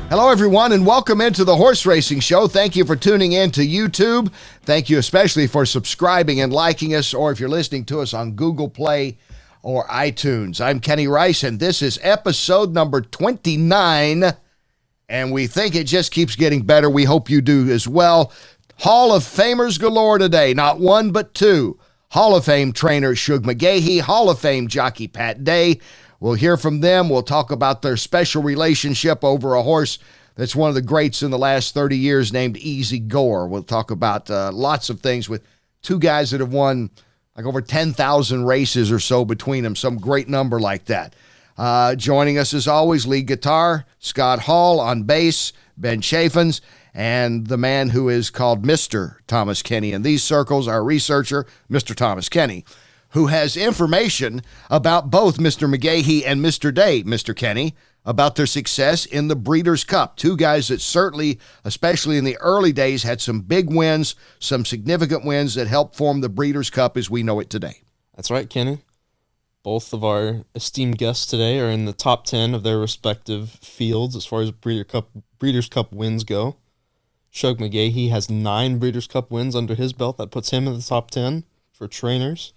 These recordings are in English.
Hello, everyone, and welcome into the Horse Racing Show. Thank you for tuning in to YouTube. Thank you especially for subscribing and liking us, or if you're listening to us on Google Play or iTunes. I'm Kenny Rice, and this is episode number 29, and we think it just keeps getting better. We hope you do as well. Hall of Famers galore today, not one but two. Hall of Fame trainer Shug McGaughey, Hall of Fame jockey PatDay. We'll hear from them. We'll talk about their special relationship over a horse that's one of the greats in the last 30 years named Easy Goer. We'll talk about lots of things with two guys that have won like over 10,000 races or so between them, some great number like that. Joining us as always, lead guitar, Scott Hall on bass, Ben Chaffins, and the man who is called Mr. Thomas Kenny in these circles, our researcher, Mr. Thomas Kenny, who has information about both Mr. McGaughey and Mr. Day, Mr. Kenny, about their success in the Breeders' Cup. Two guys that certainly, especially in the early days, had some big wins, some significant wins that helped form the Breeders' Cup as we know it today. That's right, Kenny. Both of our esteemed guests today are in the top 10 of their respective fields as far as Breeders' Cup wins go. Shug McGaughey has 9 Breeders' Cup wins under his belt. That puts him in the top 10 for trainers.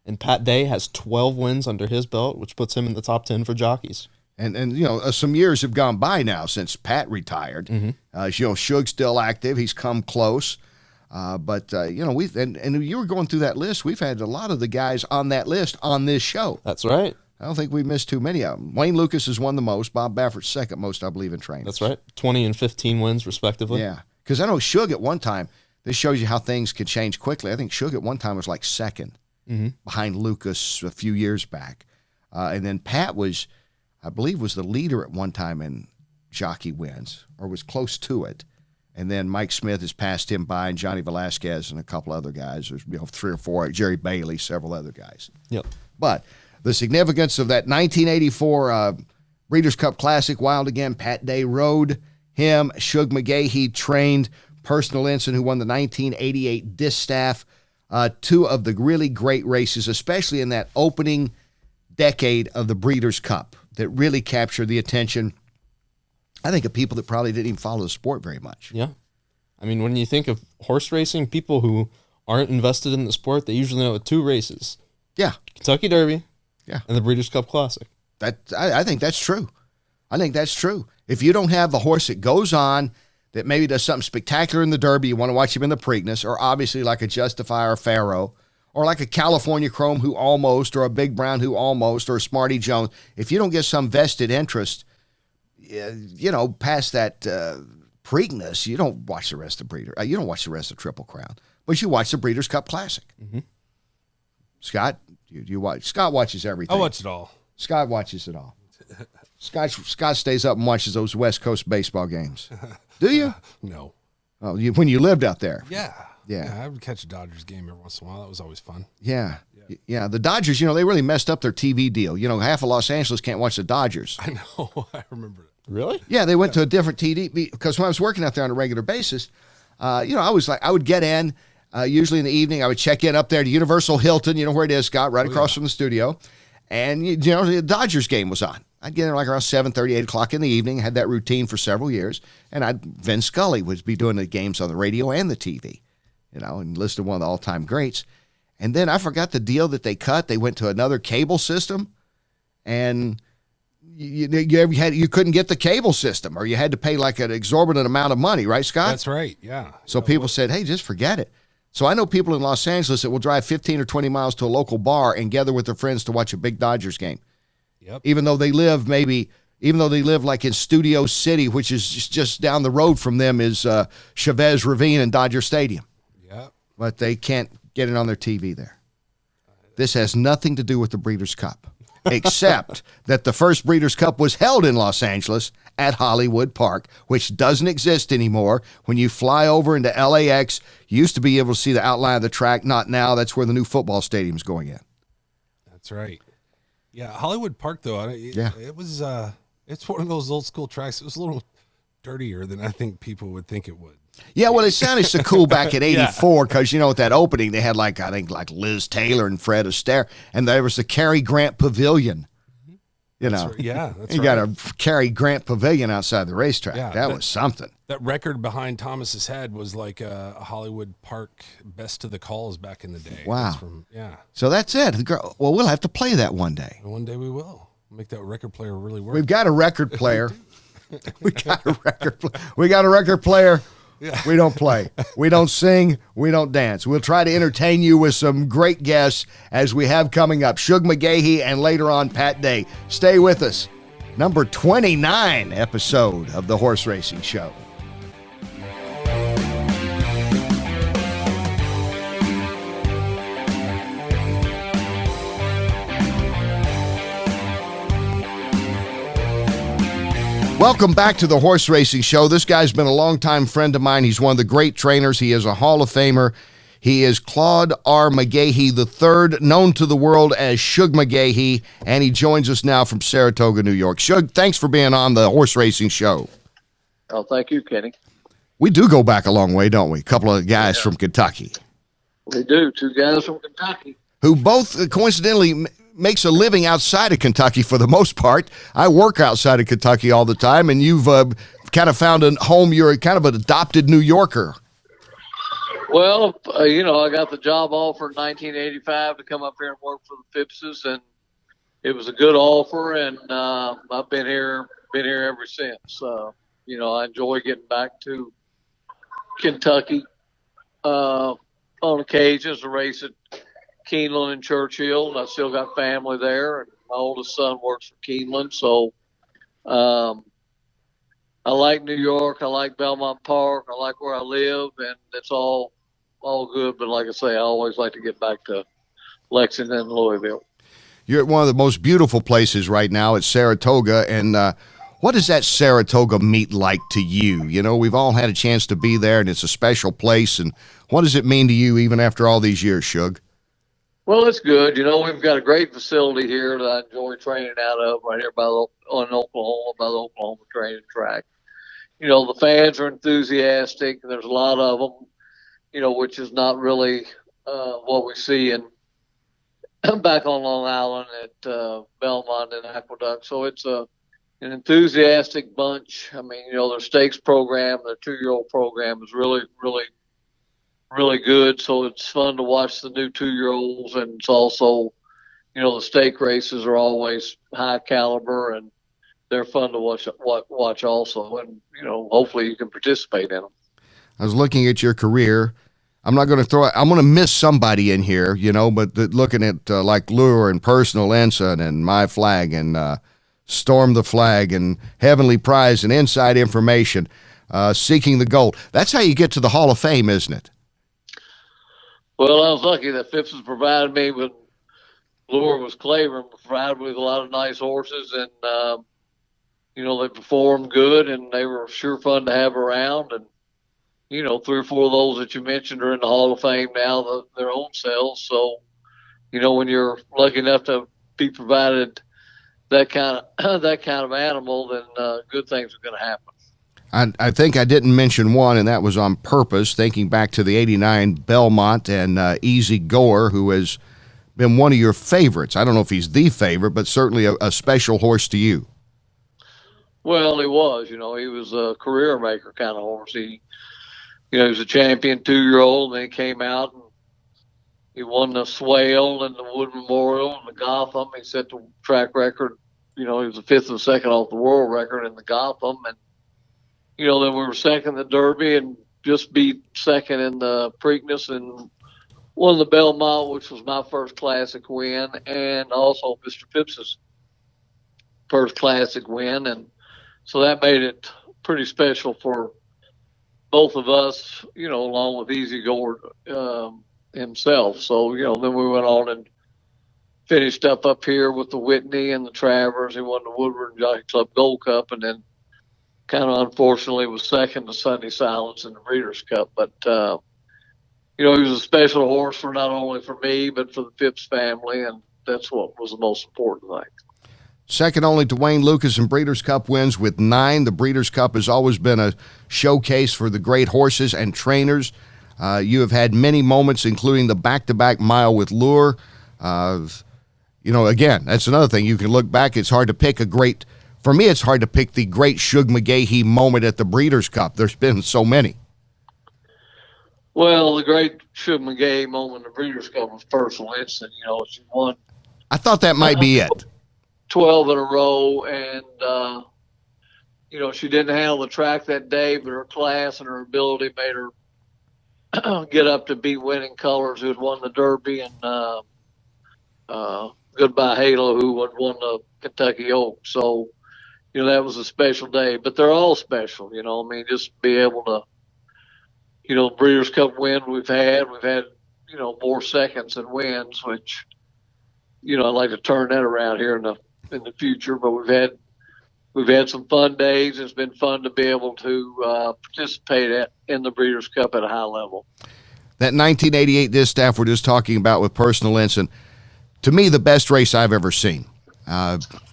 And PatDay has 12 wins under his belt, which puts him in the top 10 for jockeys. And you know, some years have gone by now since Pat retired. Shug's still active. He's come close. But we've and you were going through that list. We've had a lot of the guys on that list on this show. That's right. I don't think we missed too many of them. Wayne Lukas has won the most. Bob Baffert's second most, I believe, in trainers. That's right. 20 and 15 wins, respectively. Yeah. Because I know Shug at one time, this shows you how things can change quickly. I think Shug at one time was like second. Behind Lukas a few years back. And then Pat was, I believe, was the leader at one time in jockey wins, or was close to it. And then Mike Smith has passed him by, and Johnny Velasquez and a couple other guys. There's 3 or 4, Jerry Bailey, several other guys. Yep. But the significance of that 1984 Breeders' Cup Classic, Wild Again, PatDay rode him. Shug McGaughey trained Personal Ensign, who won the 1988 Distaff. Two of the really great races, especially in that opening decade of the Breeders' Cup, that really captured the attention, I think, of people that probably didn't even follow the sport very much. Yeah. I mean, when you think of horse racing, people who aren't invested in the sport, they usually know 2 races. Yeah. Kentucky Derby. Yeah. And the Breeders' Cup Classic. I think that's true. I think that's true. If you don't have the horse that goes on, that maybe does something spectacular in the Derby, you want to watch him in the Preakness, or obviously like a Justify or Pharaoh, or like a California Chrome who almost, or a Big Brown who almost, or a Smarty Jones. If you don't get some vested interest, past that Preakness, you don't watch the rest of Breeder. You don't watch the rest of Triple Crown, but you watch the Breeders' Cup Classic. Scott, you watch. Scott watches everything. I watch it all. Scott watches it all. Scott stays up and watches those West Coast baseball games. Do you? No. Oh, when you lived out there. Yeah. I would catch a Dodgers game every once in a while. That was always fun. Yeah. The Dodgers, they really messed up their TV deal. Half of Los Angeles can't watch the Dodgers. I know. I remember it. Really? Yeah, they went to a different TV because when I was working out there on a regular basis, I would get in, usually in the evening. I would check in up there to Universal Hilton, where it is, Scott, right across from the studio. And, the Dodgers game was on. I'd get there like around 7:30, 8 o'clock in the evening. Had that routine for several years. And Vin Scully would be doing the games on the radio and the TV, and listed one of the all-time greats. And then I forgot the deal that they cut. They went to another cable system, and you couldn't get the cable system, or you had to pay like an exorbitant amount of money, right, Scott? That's right, yeah. So people said, hey, just forget it. So I know people in Los Angeles that will drive 15 or 20 miles to a local bar and gather with their friends to watch a big Dodgers game. Yep. Even though they live like in Studio City, which is just down the road from them, is Chavez Ravine and Dodger Stadium. Yep. But they can't get it on their TV there. This has nothing to do with the Breeders' Cup, except that the first Breeders' Cup was held in Los Angeles at Hollywood Park, which doesn't exist anymore. When you fly over into LAX, you used to be able to see the outline of the track. Not now. That's where the new football stadium's going in. That's right. Yeah, Hollywood Park, though, it was it's one of those old school tracks. It was a little dirtier than I think people would think it would. Yeah, well, it sounded so cool back at 84 because, at that opening, they had I think Liz Taylor and Fred Astaire, and there was the Cary Grant Pavilion. That's right. Yeah, that's you right. got a Cary Grant Pavilion outside the racetrack. Yeah, that was something. That record behind Thomas's head was like a Hollywood Park best of the calls back in the day. Wow. Yeah. So that's it. Well, we'll have to play that one day. One day we will. Make that record player really work. We've got a record player. We got a record player. Yeah. We don't play. We don't sing. We don't dance. We'll try to entertain you with some great guests as we have coming up. Shug McGaughey and later on PatDay. Stay with us. Number 29 episode of the Horse Racing Show. Welcome back to the Horse Racing Show. This guy's been a longtime friend of mine. He's one of the great trainers. He is a Hall of Famer. He is Claude R. McGaughey III, known to the world as Shug McGaughey, and he joins us now from Saratoga, New York. Shug, thanks for being on the Horse Racing Show. Oh, thank you, Kenny. We do go back a long way, don't we? A couple of guys from Kentucky. We do. Two guys from Kentucky. Who both coincidentally makes a living outside of Kentucky for the most part. I work outside of Kentucky all the time, and you've kind of found a home. You're kind of an adopted New Yorker. Well, I got the job offer in 1985 to come up here and work for the Phippses, and it was a good offer, and I've been here ever since. I enjoy getting back to Kentucky on occasions to race at Keeneland and Churchill, and I still got family there, and my oldest son works for Keeneland, so I like New York, I like Belmont Park, I like where I live, and it's all good, but like I say, I always like to get back to Lexington and Louisville. You're at one of the most beautiful places right now at Saratoga, and what does that Saratoga meet like to you? We've all had a chance to be there, and it's a special place, and what does it mean to you even after all these years, Shug? Well, it's good. We've got a great facility here that I enjoy training out of right here on Oklahoma, by the Oklahoma training track. The fans are enthusiastic, and there's a lot of them, which is not really what we see back on Long Island at Belmont and Aqueduct. So it's an enthusiastic bunch. I mean, their stakes program, their 2-year-old program is really, really, really good. So it's fun to watch the new 2-year-olds, and it's also, the stake races are always high caliber, and they're fun to watch also. And, hopefully you can participate in them. I was looking at your career. I'm going to miss somebody in here, but looking at like Lure and Personal Ensign and My Flag and Storm the Flag and Heavenly Prize and Inside Information, Seeking the Gold. That's how you get to the Hall of Fame, isn't it? Well, I was lucky that Phipps has provided me with, Lure was Clavering, provided me with a lot of nice horses, and, they performed good, and they were sure fun to have around, and, 3 or 4 of those that you mentioned are in the Hall of Fame now, their own selves. So, when you're lucky enough to be provided that kind of animal, then good things are going to happen. I think I didn't mention one, and that was on purpose, thinking back to the 89 Belmont and Easy Goer, who has been one of your favorites. I don't know if he's the favorite, but certainly a special horse to you. Well, he was. He was a career maker kind of horse. He was a champion 2-year-old, and then he came out and he won the Swale and the Wood Memorial and the Gotham. He set the track record. He was the 5th and 2nd off the world record in the Gotham. And, then we were second in the Derby and just beat second in the Preakness and won the Belmont, which was my first Classic win, and also Mr. Phipps's first Classic win. And so that made it pretty special for both of us, along with Easy Goer himself. So, then we went on and finished up here with the Whitney and the Travers. He won the Woodward and Jockey Club Gold Cup, and then kind of unfortunately was second to Sunday Silence in the Breeders' Cup. But, he was a special horse for not only for me, but for the Phipps family, and that's what was the most important thing. Second only to Wayne Lukas in Breeders' Cup wins with 9. The Breeders' Cup has always been a showcase for the great horses and trainers. You have had many moments, including the back-to-back mile with Lure. Again, that's another thing. You can look back. It's hard to pick for me, it's hard to pick the great Shug McGaughey moment at the Breeders' Cup. There's been so many. Well, the great Shug McGaughey moment in the Breeders' Cup was Personal Instant. She won. I thought that might be it. 12 in a row, and she didn't handle the track that day, but her class and her ability made her get up to beat Winning Colors, who had won the Derby, and Goodbye Halo, who had won the Kentucky Oaks. So, that was a special day. But they're all special, just be able to, the Breeders' Cup win we've had, more seconds than wins, which, I'd like to turn that around here in the future. But we've had some fun days. It's been fun to be able to participate in the Breeders' Cup at a high level. That 1988 distaff we're just talking about with Personal Instant, to me, the best race I've ever seen.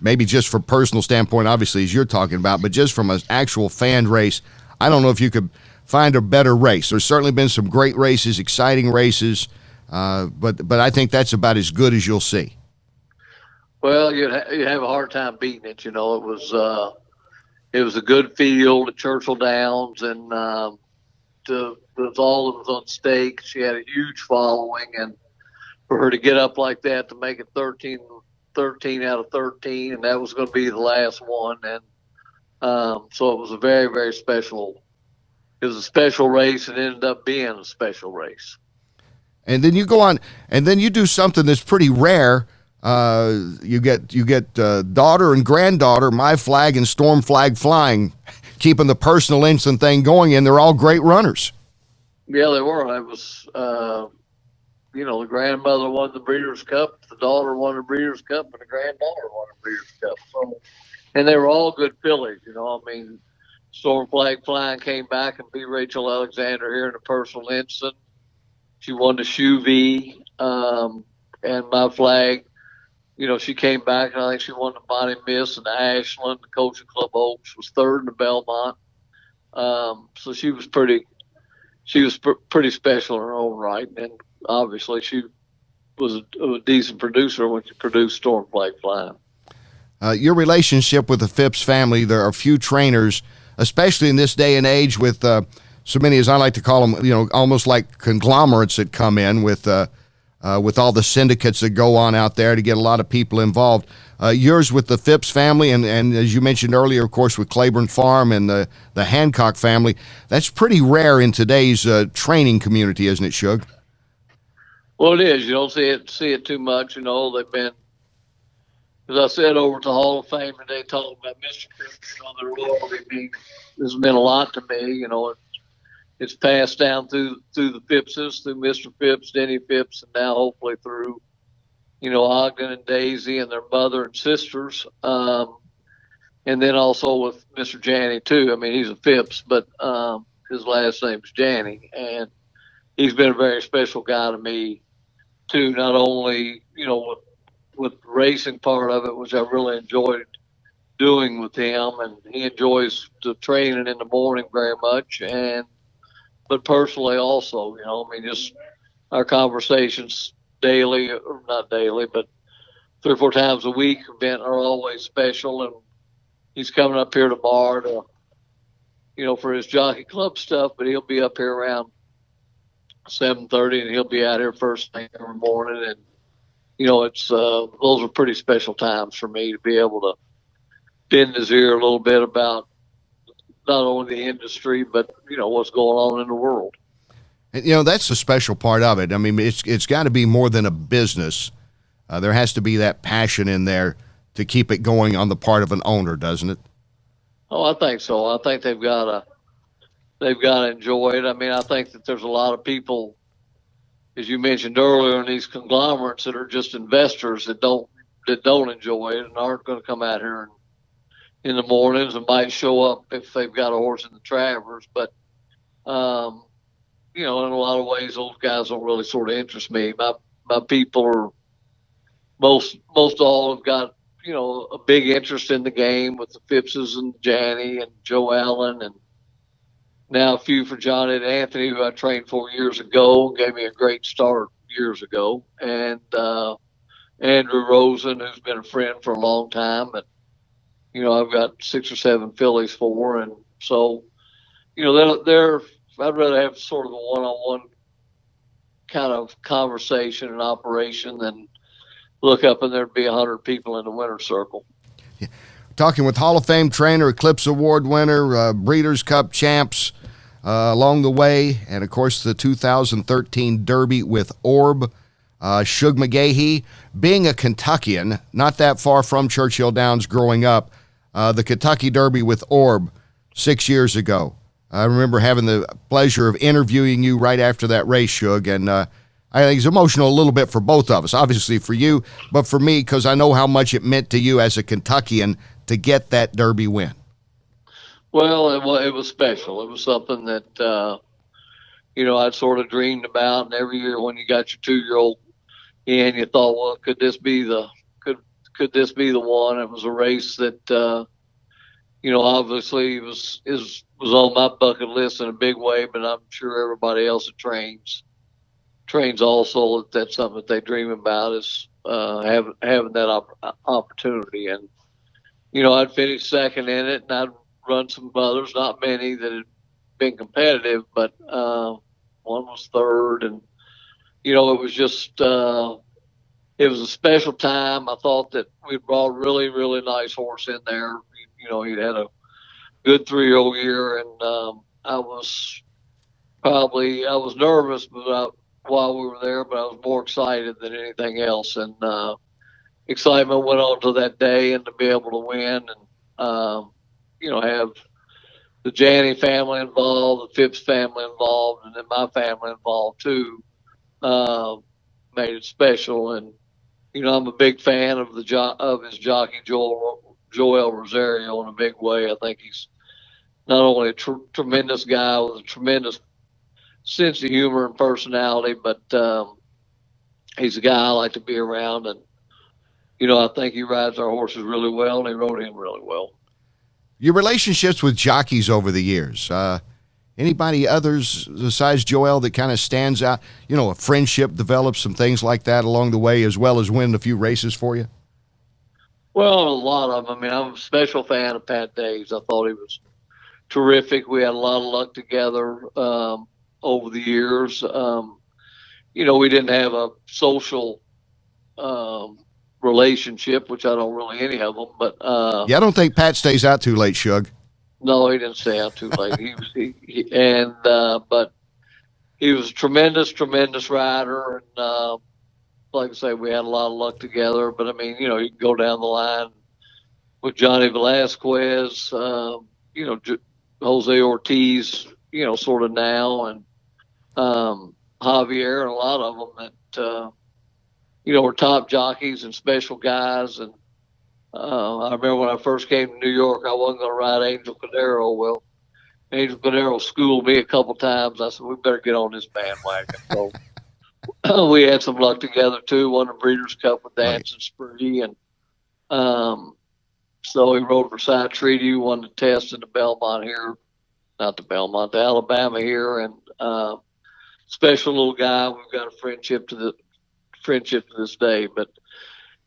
Maybe just from personal standpoint, obviously, as you're talking about, but just from an actual fan race, I don't know if you could find a better race. There's certainly been some great races, exciting races, but I think that's about as good as you'll see. Well, you'd have a hard time beating it. It was a good field at Churchill Downs, and with all that was on stake, she had a huge following, and for her to get up like that, to make it 13 out of 13, and that was going to be the last one, and so it was a very, very special. It was a special race, and ended up being a special race. And then you go on, and then you do something that's pretty rare. You get daughter and granddaughter, My Flag and Storm Flag Flying, keeping the Personal Instant thing going, and they're all great runners. Yeah, they were. It was, the grandmother won the Breeders' Cup, the daughter won the Breeders' Cup, and the granddaughter won the Breeders' Cup. So, and they were all good fillies. Storm Flag Flying came back and beat Rachel Alexander here in the Personal Instant. She won the Shoe V, and My Flag. She came back, and I think she won the Bonnie Miss and the Ashland. The Coaching Club Oaks was third in the Belmont. So she was pretty special in her own right. And obviously she was a decent producer when she produced Storm Flag Flying. Your relationship with the Phipps family, there are few trainers, especially in this day and age with so many, as I like to call them, almost like conglomerates that come in with all the syndicates that go on out there to get a lot of people involved. Yours with the Phipps family, and as you mentioned earlier, of course, with Claiborne Farm and the Hancock family, that's pretty rare in today's training community, isn't it, Shug? Well, it is. You don't see it too much. They've been, as I said, over to Hall of Fame today, talking about Mr. Phipps. Their loyalty has meant a lot to me. It's passed down through the Phippses, through Mr. Phipps, Denny Phipps, and now hopefully through, Ogden and Daisy and their mother and sisters. And then also with Mr. Janney, too. He's a Phipps, but his last name's Janney. And he's been a very special guy to me, too, not only, with the racing part of it, which I really enjoyed doing with him. And he enjoys the training in the morning very much. But personally also, just our conversations daily, or not daily, but 3 or 4 times a week are always special. And he's coming up here tomorrow to, for his jockey club stuff, but he'll be up here around 7:30, and he'll be out here first thing every morning. And, it's those are pretty special times for me to be able to bend his ear a little bit about not only the industry, but, what's going on in the world. And, that's the special part of it. It's got to be more than a business. There has to be that passion in there to keep it going on the part of an owner, doesn't it? Oh, I think so. I think they've got to enjoy it. I think that there's a lot of people, as you mentioned earlier, in these conglomerates that are just investors that don't enjoy it and aren't going to come out here in the mornings and might show up if they've got a horse in the Travers. But, in a lot of ways, those guys don't really sort of interest me. My people are most all have got a big interest in the game with the Phippses and Janney and Joe Allen, and now a few for Johnny and Anthony, who I trained for years ago, gave me a great start years ago, and Andrew Rosen, who's been a friend for a long time, and I've got 6 or 7 fillies for, and so I'd rather have sort of a one-on-one kind of conversation and operation than look up and there'd be 100 people in the winner's circle. Talking with Hall of Fame trainer, Eclipse Award winner, Breeders' Cup champs along the way, and of course the 2013 Derby with Orb. Shug McGaughey, being a Kentuckian, not that far from Churchill Downs growing up, the Kentucky Derby with Orb 6 years ago. I remember having the pleasure of interviewing you right after that race, Shug, and I think it's emotional a little bit for both of us, obviously for you, but for me, because I know how much it meant to you as a Kentuckian to get that Derby win. Well, it was special. It was something that, I'd sort of dreamed about, and every year when you got your 2-year-old in, you thought, well, could this be the one? It was a race that, obviously was on my bucket list in a big way, but I'm sure everybody else that trains also. That's something that they dream about, is having that opportunity. And I'd finished second in it, and I'd run some others, not many that had been competitive, but one was third, and it was just it was a special time. I thought that we brought a really, really nice horse in there. He'd had a good 3-year-old year, and I was nervous while we were there, but I was more excited than anything else. And excitement went on to that day, and to be able to win, and have the Janney family involved, the Phipps family involved, and then my family involved too, made it special. And I'm a big fan of his jockey Joel Rosario in a big way. I think he's not only a tremendous guy with a tremendous sense of humor and personality, but he's a guy I like to be around. And I think he rides our horses really well, and he rode him really well. Your relationships with jockeys over the years, anybody others besides Joel that kind of stands out? A friendship develops, some things like that along the way, as well as winning a few races for you? Well, a lot of them. I mean, I'm a special fan of PatDay's. I thought he was terrific. We had a lot of luck together over the years. We didn't have a social relationship, which I don't really any of them. But I don't think Pat stays out too late, Shug. No, he didn't stay out too late. But he was a tremendous rider, and like I say, we had a lot of luck together. But I mean, you can go down the line with Johnny Velasquez, Jose Ortiz, sort of now, and Javier, and a lot of them that were top jockeys and special guys. And I remember when I first came to New York, I wasn't going to ride Angel Cordero. Well, Angel Cordero schooled me a couple times. I said, we better get on this bandwagon. So we had some luck together too. Won the Breeders' Cup with Dancing Spree, and so he rode for Cy Treaty, won the test in the Belmont here, not the Belmont, the Alabama here, and special little guy. We've got a friendship to this day. But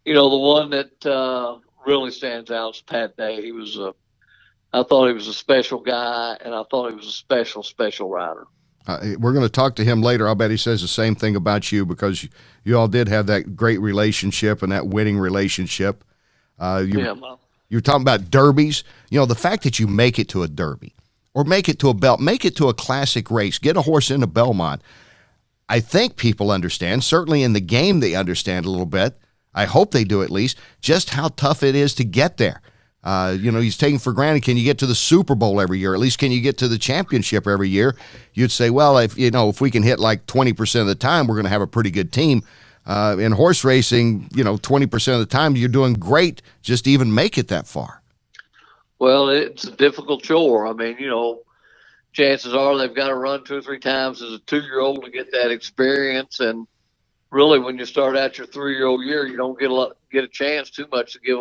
the one that really stands out is PatDay. I thought he was a special guy, and I thought he was a special rider. We're going to talk to him later. I'll bet he says the same thing about you, because you all did have that great relationship and that winning relationship. You're talking about derbies. The fact that you make it to a derby, or make it to a classic race, get a horse into Belmont, I think people understand, certainly in the game they understand a little bit, I hope they do at least, just how tough it is to get there. He's taken for granted, can you get to the Super Bowl every year? At least can you get to the championship every year? You'd say, well, if we can hit like 20% of the time, we're going to have a pretty good team. In horse racing, 20% of the time, you're doing great just to even make it that far. Well, it's a difficult chore. I mean, chances are they've got to run 2 or 3 times as a 2-year-old to get that experience. And really when you start out your 3-year-old year, you don't get a chance too much to give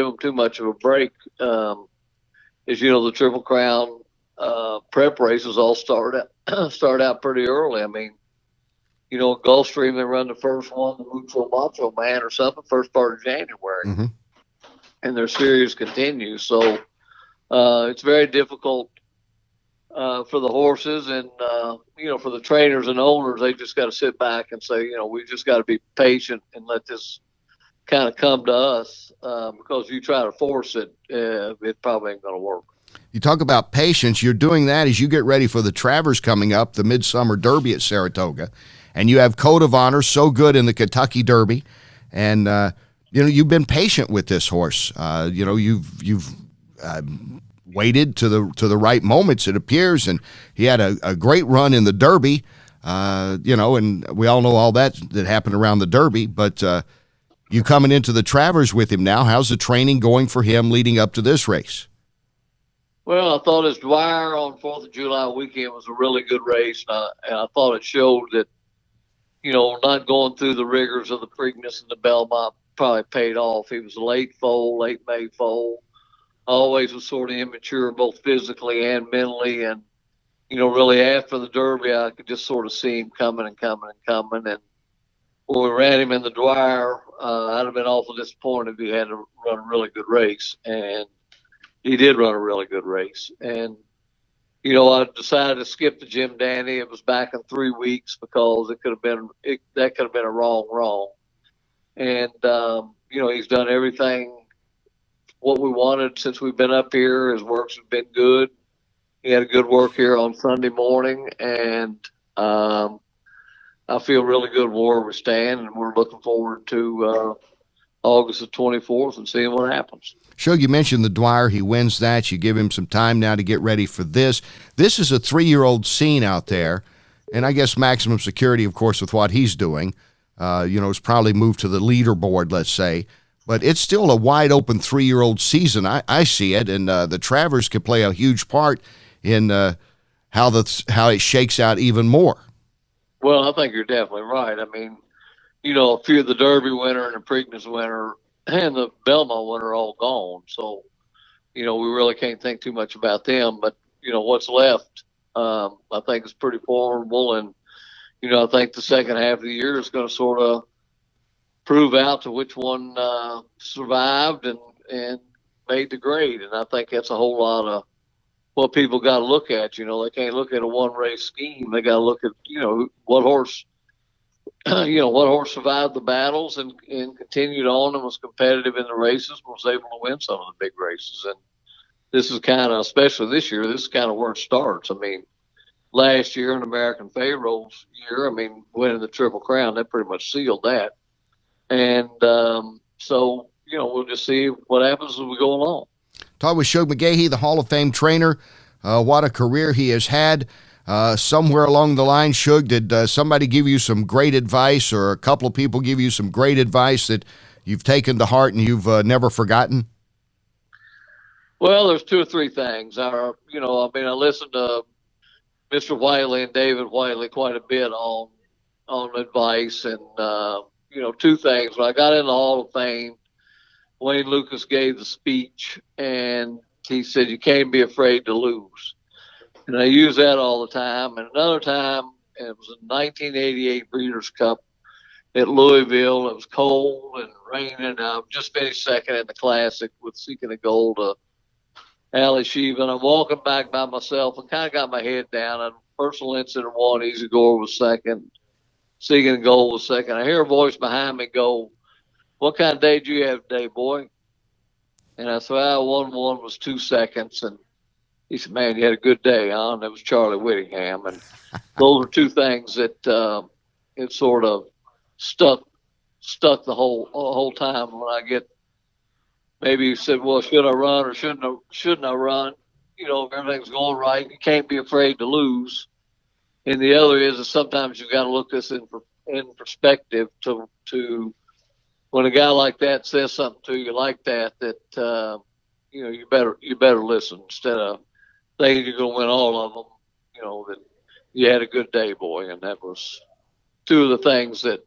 them too much of a break. As you know, the Triple Crown prep races all start out pretty early. I mean, you know, Gulfstream, they run the first one, the Mucho Macho Man or something, first part of January. Mm-hmm. And their series continues. So it's very difficult for the horses and, you know, for the trainers and owners. They just got to sit back and say, you know, we just got to be patient and let this kind of come to us because if you try to force it, it probably ain't going to work. You talk about patience. You're doing that as you get ready for the Travers coming up, the Midsummer Derby at Saratoga. And you have Code of Honor, so good in the Kentucky Derby. And, you know, you've been patient with this horse. You know, you've waited to the right moments, it appears. And he had a great run in the Derby, you know, and we all know all that happened around the Derby. But you coming into the Travers with him now, how's the training going for him leading up to this race? Well, I thought his Dwyer on 4th of July weekend was a really good race. And I thought it showed that, you know, not going through the rigors of the Preakness and the Belmont probably paid off. He was a late May foal. Always was sort of immature, both physically and mentally. And, you know, really after the Derby, I could just sort of see him coming and coming and coming. And when we ran him in the Dwyer, I'd have been awful disappointed if he had to run a really good race. And he did run a really good race. And, you know, I decided to skip the Jim Dandy. It was back in 3 weeks because that could have been a wrong. And, you know, he's done everything what we wanted since we've been up here. His works have been good. He had a good work here on Sunday morning. And I feel really good where we stand. And we're looking forward to August the 24th and seeing what happens. Shug, you mentioned the Dwyer. He wins that. You give him some time now to get ready for this. This is a 3-year-old scene out there, and I guess maximum security, of course, with what he's doing. You know, it's probably moved to the leaderboard, let's say. But it's still a wide-open 3-year-old season. I see it, and the Travers could play a huge part in how it shakes out even more. Well, I think you're definitely right. I mean, you know, a few of the Derby winner and the Preakness winner and the Belmont winner are all gone. So, you know, we really can't think too much about them. But, you know, what's left, I think is pretty formidable. And, you know, I think the second half of the year is going to sort of prove out to which one survived and made the grade. And I think that's a whole lot of what people got to look at. You know, they can't look at a one-race scheme. They got to look at, you know, what horse survived the battles and continued on and was competitive in the races and was able to win some of the big races. And this is kind of, especially this year, this is kind of where it starts. I mean, last year in American Pharaoh's year, I mean, winning the Triple Crown, that pretty much sealed that. And so, you know, we'll just see what happens as we go along. Talk with Shug McGaughey, the Hall of Fame trainer. What a career he has had. Somewhere along the line, Shug, did somebody give you some great advice or a couple of people give you some great advice that you've taken to heart and you've never forgotten? Well, there's 2 or 3 things. I listened to Mr. Whiteley and David Whiteley quite a bit on advice. And, 2 things. When I got in the Hall of Fame, Wayne Lukas gave the speech, and he said, you can't be afraid to lose. And I use that all the time. And another time, it was in 1988 Breeders' Cup at Louisville. It was cold and raining. I just finished second in the Classic with Seeking a Goal to Ali Shiva. And I'm walking back by myself and kind of got my head down. And personal incident 1, Easy Goer was second. Seeking a Goal was second. I hear a voice behind me go, what kind of day did you have today, boy? And I said, 1-1 was 2 seconds. And he said, man, you had a good day, huh? And it was Charlie Whittingham. And those are 2 things that it sort of stuck the whole time when I get, maybe you said, well, should I run or shouldn't I run? You know, if everything's going right, you can't be afraid to lose. And the other is that sometimes you've got to look this in perspective to when a guy like that says something to you like that, you better listen instead of thinking you're going to win all of them, you know, that you had a good day, boy. And that was two of the things that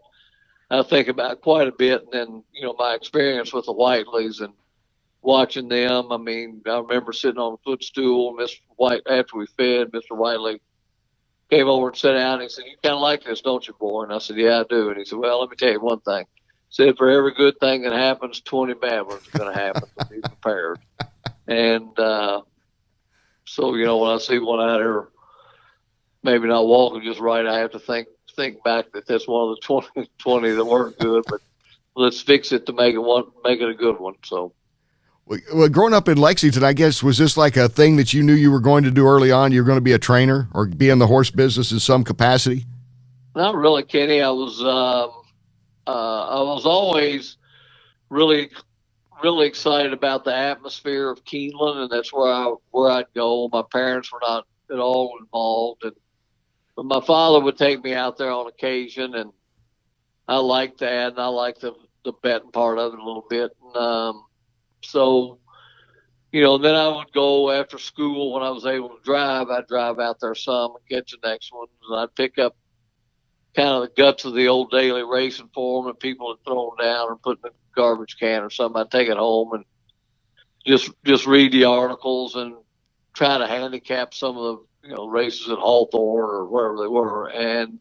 I think about quite a bit. And then, my experience with the Whiteleys and watching them. I mean, I remember sitting on a footstool, Mr. White, after we fed, Mr. Whiteley came over and sat down, and he said, "You kind of like this, don't you, boy?" And I said, "Yeah, I do." And he said, "Well, let me tell you one thing." He said, "For every good thing that happens, 20 bad ones are going to happen, so be prepared." And so, when I see one out here, maybe not walking just right, I have to think back that that's one of the 20 that weren't good, but let's fix it to make it a good one. So. Well, growing up in Lexington, I guess, was this like a thing that you knew you were going to do early on? You were going to be a trainer or be in the horse business in some capacity? Not really, Kenny. I was always really, really excited about the atmosphere of Keeneland, and that's where I'd go. My parents were not at all involved, but my father would take me out there on occasion, and I liked that, and I liked the betting part of it a little bit. And, so, then I would go after school when I was able to drive. I'd drive out there some and catch the next one. And I'd pick up kind of the guts of the old daily racing form that people had thrown down or put in a garbage can or something. I'd take it home and just read the articles and try to handicap some of the, races at Hawthorne or wherever they were. And,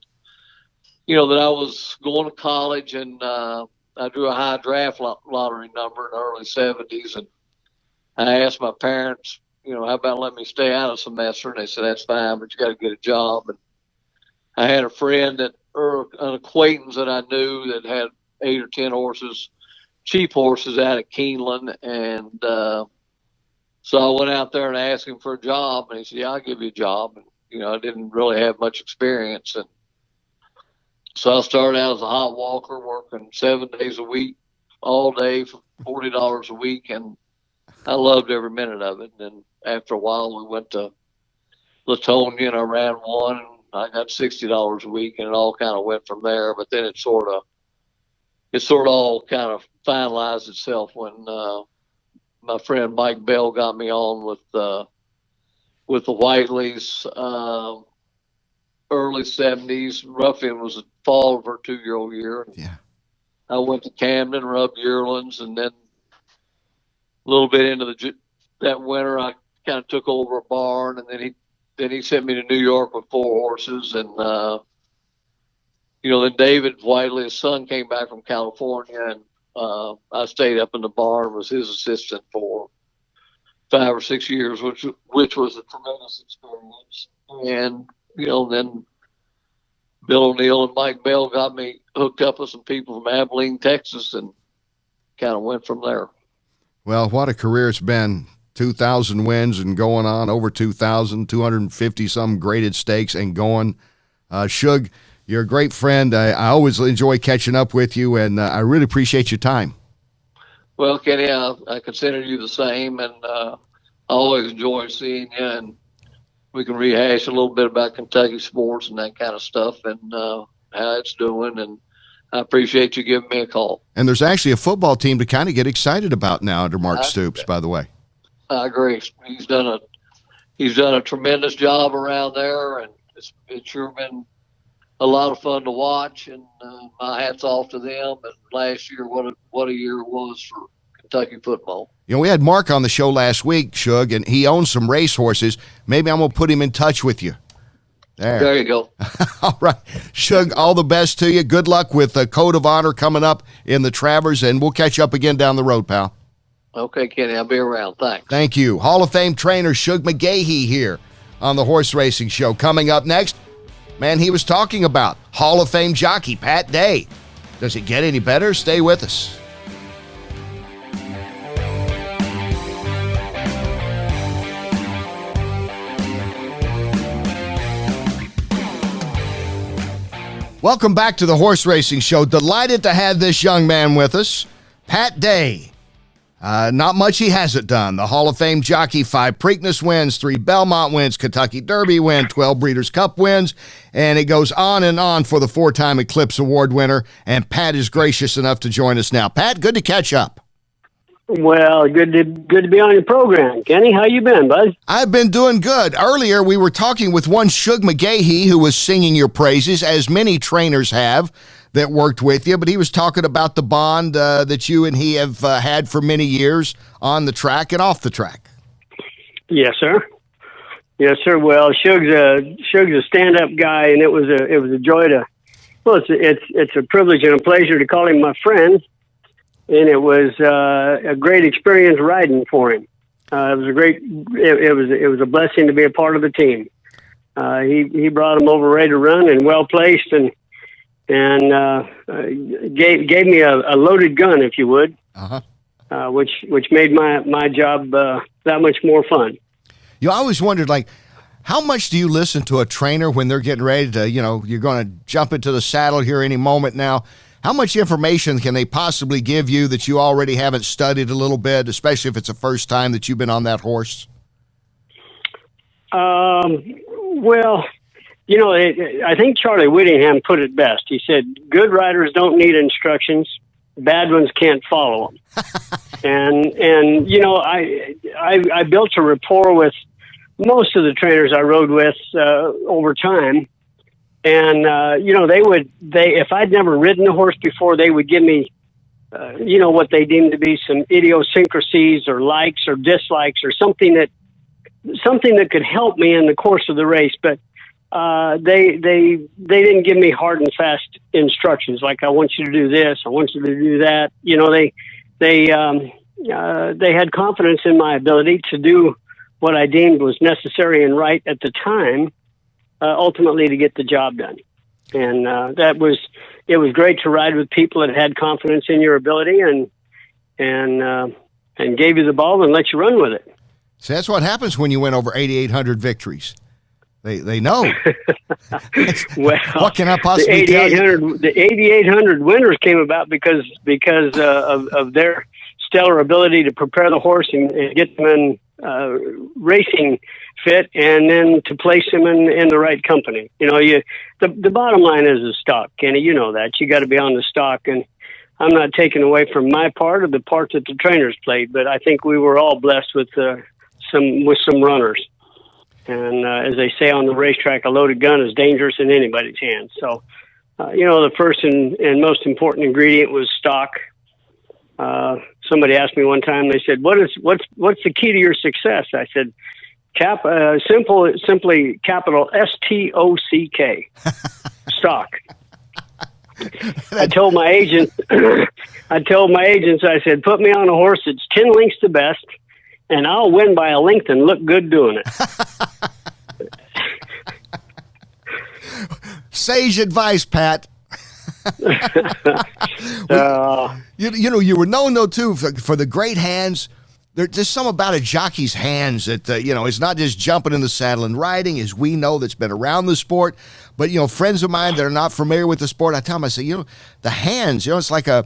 then I was going to college and, I drew a high draft lottery number in the early 70s, and I asked my parents, how about letting me stay out a semester? And they said, "That's fine, but you got to get a job." And I had a friend or an acquaintance that I knew that had 8 or 10 horses, cheap horses out at Keeneland. And so I went out there and asked him for a job, and he said, "Yeah, I'll give you a job." And, I didn't really have much experience. And so I started out as a hot walker, working 7 days a week, all day for $40 a week, and I loved every minute of it. And then after a while, we went to Latonia, and I ran one, and I got $60 a week, and it all kind of went from there. But then it sort of all kind of finalized itself when my friend Mike Bell got me on with the Whiteleys. Early 70s. Ruffian was the fall of her 2-year-old year. Yeah. I went to Camden, rubbed yearlings, and then a little bit into that winter, I kind of took over a barn, and then he sent me to New York with 4 horses, and then David Whiteley, his son, came back from California, and I stayed up in the barn, was his assistant for 5 or 6 years, which was a tremendous experience. And then Bill O'Neill and Mike Bell got me hooked up with some people from Abilene, Texas, and kind of went from there. Well, what a career it's been. 2,000 wins and going on, over 2,000, 250-some graded stakes and going. Shug, you're a great friend. I always enjoy catching up with you, and I really appreciate your time. Well, Kenny, I consider you the same, and I always enjoy seeing you, and we can rehash a little bit about Kentucky sports and that kind of stuff and how it's doing. And I appreciate you giving me a call. And there's actually a football team to kind of get excited about now under Mark Stoops, by the way. I agree. He's done a tremendous job around there, and it's sure been a lot of fun to watch. And my hat's off to them. And last year, what a year it was for Kentucky football. We had Mark on the show last week, Shug, and he owns some race horses. Maybe I'm going to put him in touch with you. There you go. All right. Shug, all the best to you. Good luck with the Code of Honor coming up in the Travers, and we'll catch up again down the road, pal. Okay, Kenny, I'll be around. Thanks. Thank you. Hall of Fame trainer Shug McGaughey here on the Horse Racing Show. Coming up next, man, he was talking about Hall of Fame jockey PatDay. Does it get any better? Stay with us. Welcome back to the Horse Racing Show. Delighted to have this young man with us, PatDay. Not much he hasn't done. The Hall of Fame jockey, 5 Preakness wins, 3 Belmont wins, Kentucky Derby win, 12 Breeders' Cup wins, and it goes on and on for the 4-time Eclipse Award winner. And Pat is gracious enough to join us now. Pat, good to catch up. Well, good to be on your program, Kenny. How you been, bud? I've been doing good. Earlier, we were talking with one Shug McGaughey who was singing your praises, as many trainers have that worked with you, but he was talking about the bond that you and he have had for many years on the track and off the track. Yes, sir. Yes, sir. Well, Shug's a stand-up guy, and it was a joy to. Well, it's a privilege and a pleasure to call him my friend, and it was a great experience riding for him. It was a blessing to be a part of the team. He brought him over ready to run and well placed, and gave me a loaded gun, if you would, which made my job that much more fun. You always wondered, like, how much do you listen to a trainer when they're getting ready to, you're going to jump into the saddle here any moment now? How much information can they possibly give you that you already haven't studied a little bit, especially if it's the first time that you've been on that horse? Well, I think Charlie Whittingham put it best. He said, good riders don't need instructions. Bad ones can't follow them. I built a rapport with most of the trainers I rode with over time. And, if I'd never ridden a horse before, they would give me, what they deemed to be some idiosyncrasies or likes or dislikes or something that could help me in the course of the race. But they didn't give me hard and fast instructions like, I want you to do this, I want you to do that. They had confidence in my ability to do what I deemed was necessary and right at the time, ultimately to get the job done. And it was great to ride with people that had confidence in your ability and gave you the ball and let you run with it. So that's what happens when you win over 8,800 victories. They know. Well, what can I possibly tell you? The 8,800 winners came about because of their stellar ability to prepare the horse and get them in racing fit, and then to place them in the right company. The bottom line is the stock, Kenny. You know that. You got to be on the stock, and I'm not taking away from my part or the part that the trainers played, but I think we were all blessed with some runners. And as they say on the racetrack, a loaded gun is dangerous in anybody's hands. So, the first and most important ingredient was stock. Somebody asked me one time, they said, what's the key to your success? I said, simply capital STOCK, stock. I told my agents, I said, put me on a horse that's 10 lengths the best, and I'll win by a length and look good doing it. Sage advice, Pat. You were known, though, too, for the great hands. There's just something about a jockey's hands that, it's not just jumping in the saddle and riding, as we know that's been around the sport. But, friends of mine that are not familiar with the sport, I tell them, I say, the hands, it's like a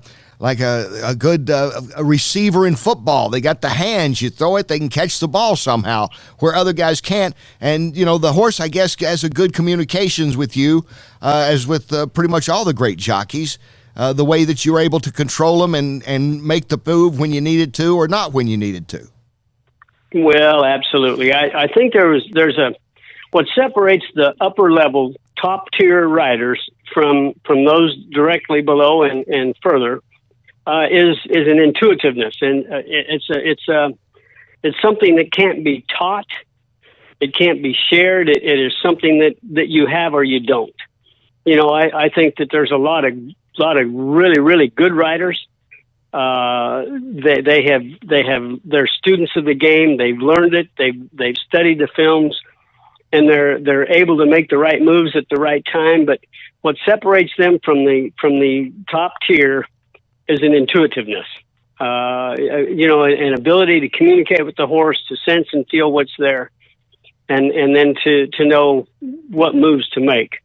good a receiver in football. They got the hands. You throw it, they can catch the ball somehow where other guys can't. And, the horse, I guess, has a good communications with you, as with pretty much all the great jockeys, the way that you were able to control them and make the move when you needed to or not when you needed to. Well, absolutely. I think there's what separates the upper level top tier riders from those directly below and further is an intuitiveness, and it's something that can't be taught. It can't be shared. It is something that you have or you don't. I think that there's a lot of really, really good riders. They're students of the game. They've learned it. They've studied the films, and they're able to make the right moves at the right time. But what separates them from the top tier is an intuitiveness, an ability to communicate with the horse, to sense and feel what's there, and then to know what moves to make.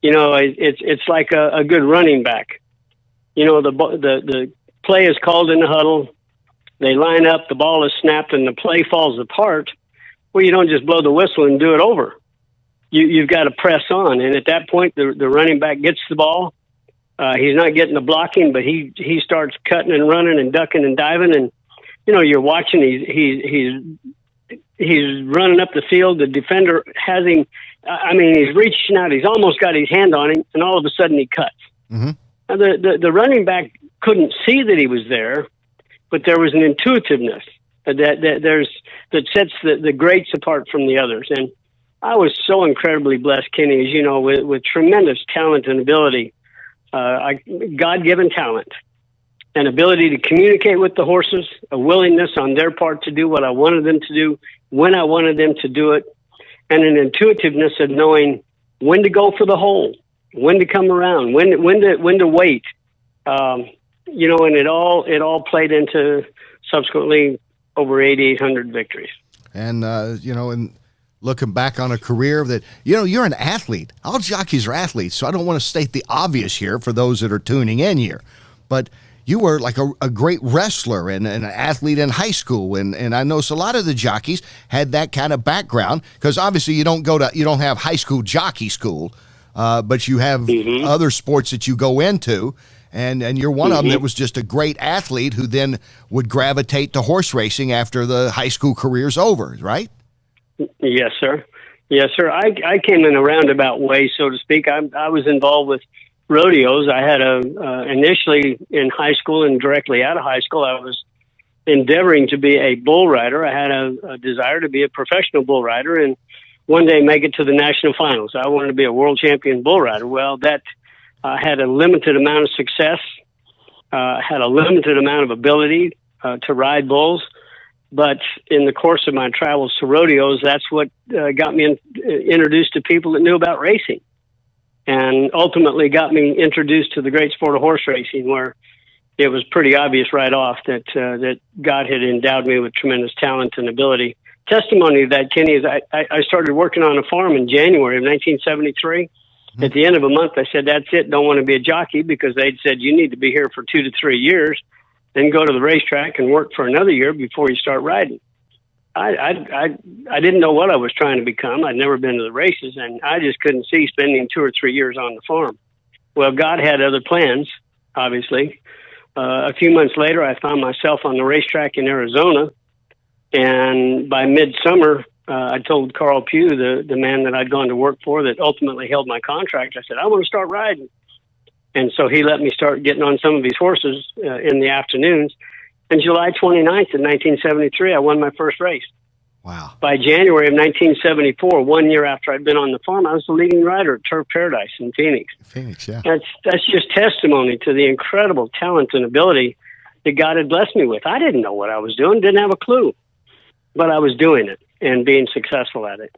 It's like a good running back. The play is called in the huddle. They line up, the ball is snapped, and the play falls apart. Well, you don't just blow the whistle and do it over. You've got to press on, and at that point, the running back gets the ball. He's not getting the blocking, but he starts cutting and running and ducking and diving, and you're watching. He's running up the field. The defender has him. I mean, he's reaching out. He's almost got his hand on him, and all of a sudden he cuts. Mm-hmm. Now, the running back couldn't see that he was there, but there was an intuitiveness that sets the greats apart from the others. And I was so incredibly blessed, Kenny, as you know, with tremendous talent and ability, God-given talent, an ability to communicate with the horses, a willingness on their part to do what I wanted them to do, when I wanted them to do it, and an intuitiveness of knowing when to go for the hole, when to come around, when to wait. And it all played into subsequently over 8,800 victories. And, and looking back on a career that, you're an athlete. All jockeys are athletes, so I don't want to state the obvious here for those that are tuning in here. But you were like a great wrestler and an athlete in high school. And I know a lot of the jockeys had that kind of background, because obviously you don't have high school jockey school, but you have other sports that you go into. And you're one of them that was just a great athlete who then would gravitate to horse racing after the high school career's over, right? Yes, sir. Yes, sir. I came in a roundabout way, so to speak. I was involved with rodeos. I had initially in high school and directly out of high school, I was endeavoring to be a bull rider. I had a desire to be a professional bull rider and one day make it to the national finals. I wanted to be a world champion bull rider. Well, that had a limited amount of success, had a limited amount of ability to ride bulls. But in the course of my travels to rodeos, that's what got me introduced to people that knew about racing, and ultimately got me introduced to the great sport of horse racing, where it was pretty obvious right off that God had endowed me with tremendous talent and ability. Testimony of that, Kenny, is I started working on a farm in January of 1973. At the end of a month, I said, that's it. Don't want to be a jockey, because they'd said, you need to be here for 2 to 3 years, then go to the racetrack and work for another year before you start riding. I didn't know what I was trying to become. I'd never been to the races, and I just couldn't see spending 2 or 3 years on the farm. Well, God had other plans, obviously. A few months later, I found myself on the racetrack in Arizona, and by midsummer, I told Carl Pugh, the man that I'd gone to work for that ultimately held my contract, I said, I want to start riding. And so he let me start getting on some of his horses in the afternoons. And July 29th of 1973, I won my first race. Wow. By January of 1974, 1 year after I'd been on the farm, I was the leading rider at Turf Paradise in Phoenix. Phoenix, yeah. That's just testimony to the incredible talent and ability that God had blessed me with. I didn't know what I was doing, didn't have a clue, but I was doing it and being successful at it.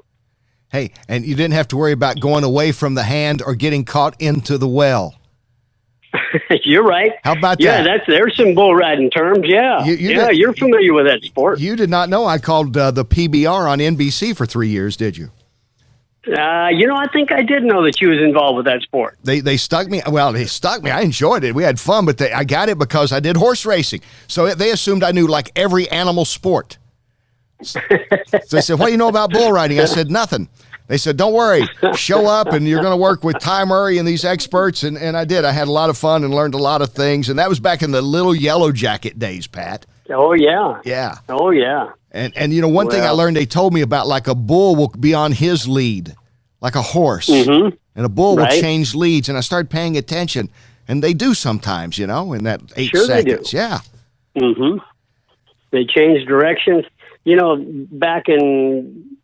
Hey, and you didn't have to worry about going away from the hand or getting caught into the well. You're right. How about that? Yeah, there's some bull riding terms. Yeah, you're familiar with that sport. You did not know I called the PBR on NBC for 3 years, did you? I think I did know that you was involved with that sport. They stuck me. Well, they stuck me. I enjoyed it. We had fun, but I got it because I did horse racing. So they assumed I knew like every animal sport. So they said, what do you know about bull riding? I said, nothing. They said, don't worry, show up and you're going to work with Ty Murray and these experts. And I did. I had a lot of fun and learned a lot of things. And that was back in the little yellow jacket days, Pat. Oh, yeah. Yeah. Oh, yeah. And one thing I learned, they told me about, like a bull will be on his lead, like a horse. Mm-hmm. And a bull will change leads. And I started paying attention. And they do sometimes, in that 8 seconds. Yeah. Mm-hmm. They change directions. Back in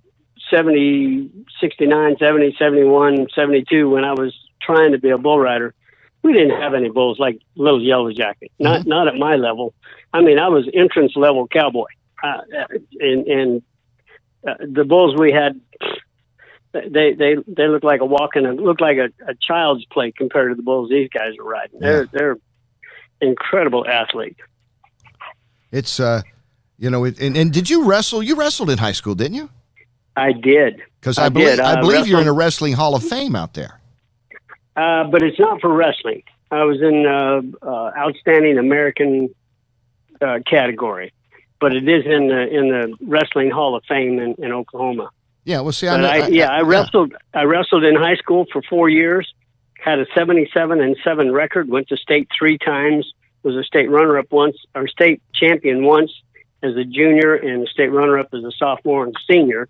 70, 69, 70, 71, 72, when I was trying to be a bull rider, we didn't have any bulls like Little Yellow Jacket. Not at my level. I mean, I was entrance level cowboy. And the bulls we had, they looked like looked like a child's play compared to the bulls these guys are riding. They're incredible athletes. It's and did you wrestle? You wrestled in high school, didn't you? I did. Because I believe you're in a wrestling Hall of Fame out there. But it's not for wrestling. I was in Outstanding American category, but it is in the Wrestling Hall of Fame in Oklahoma. Yeah, well, see, I wrestled. I wrestled in high school for 4 years. Had a 77-7 record. Went to state 3 times. Was a state runner-up once, or state champion once, as a junior and state runner-up as a sophomore and senior.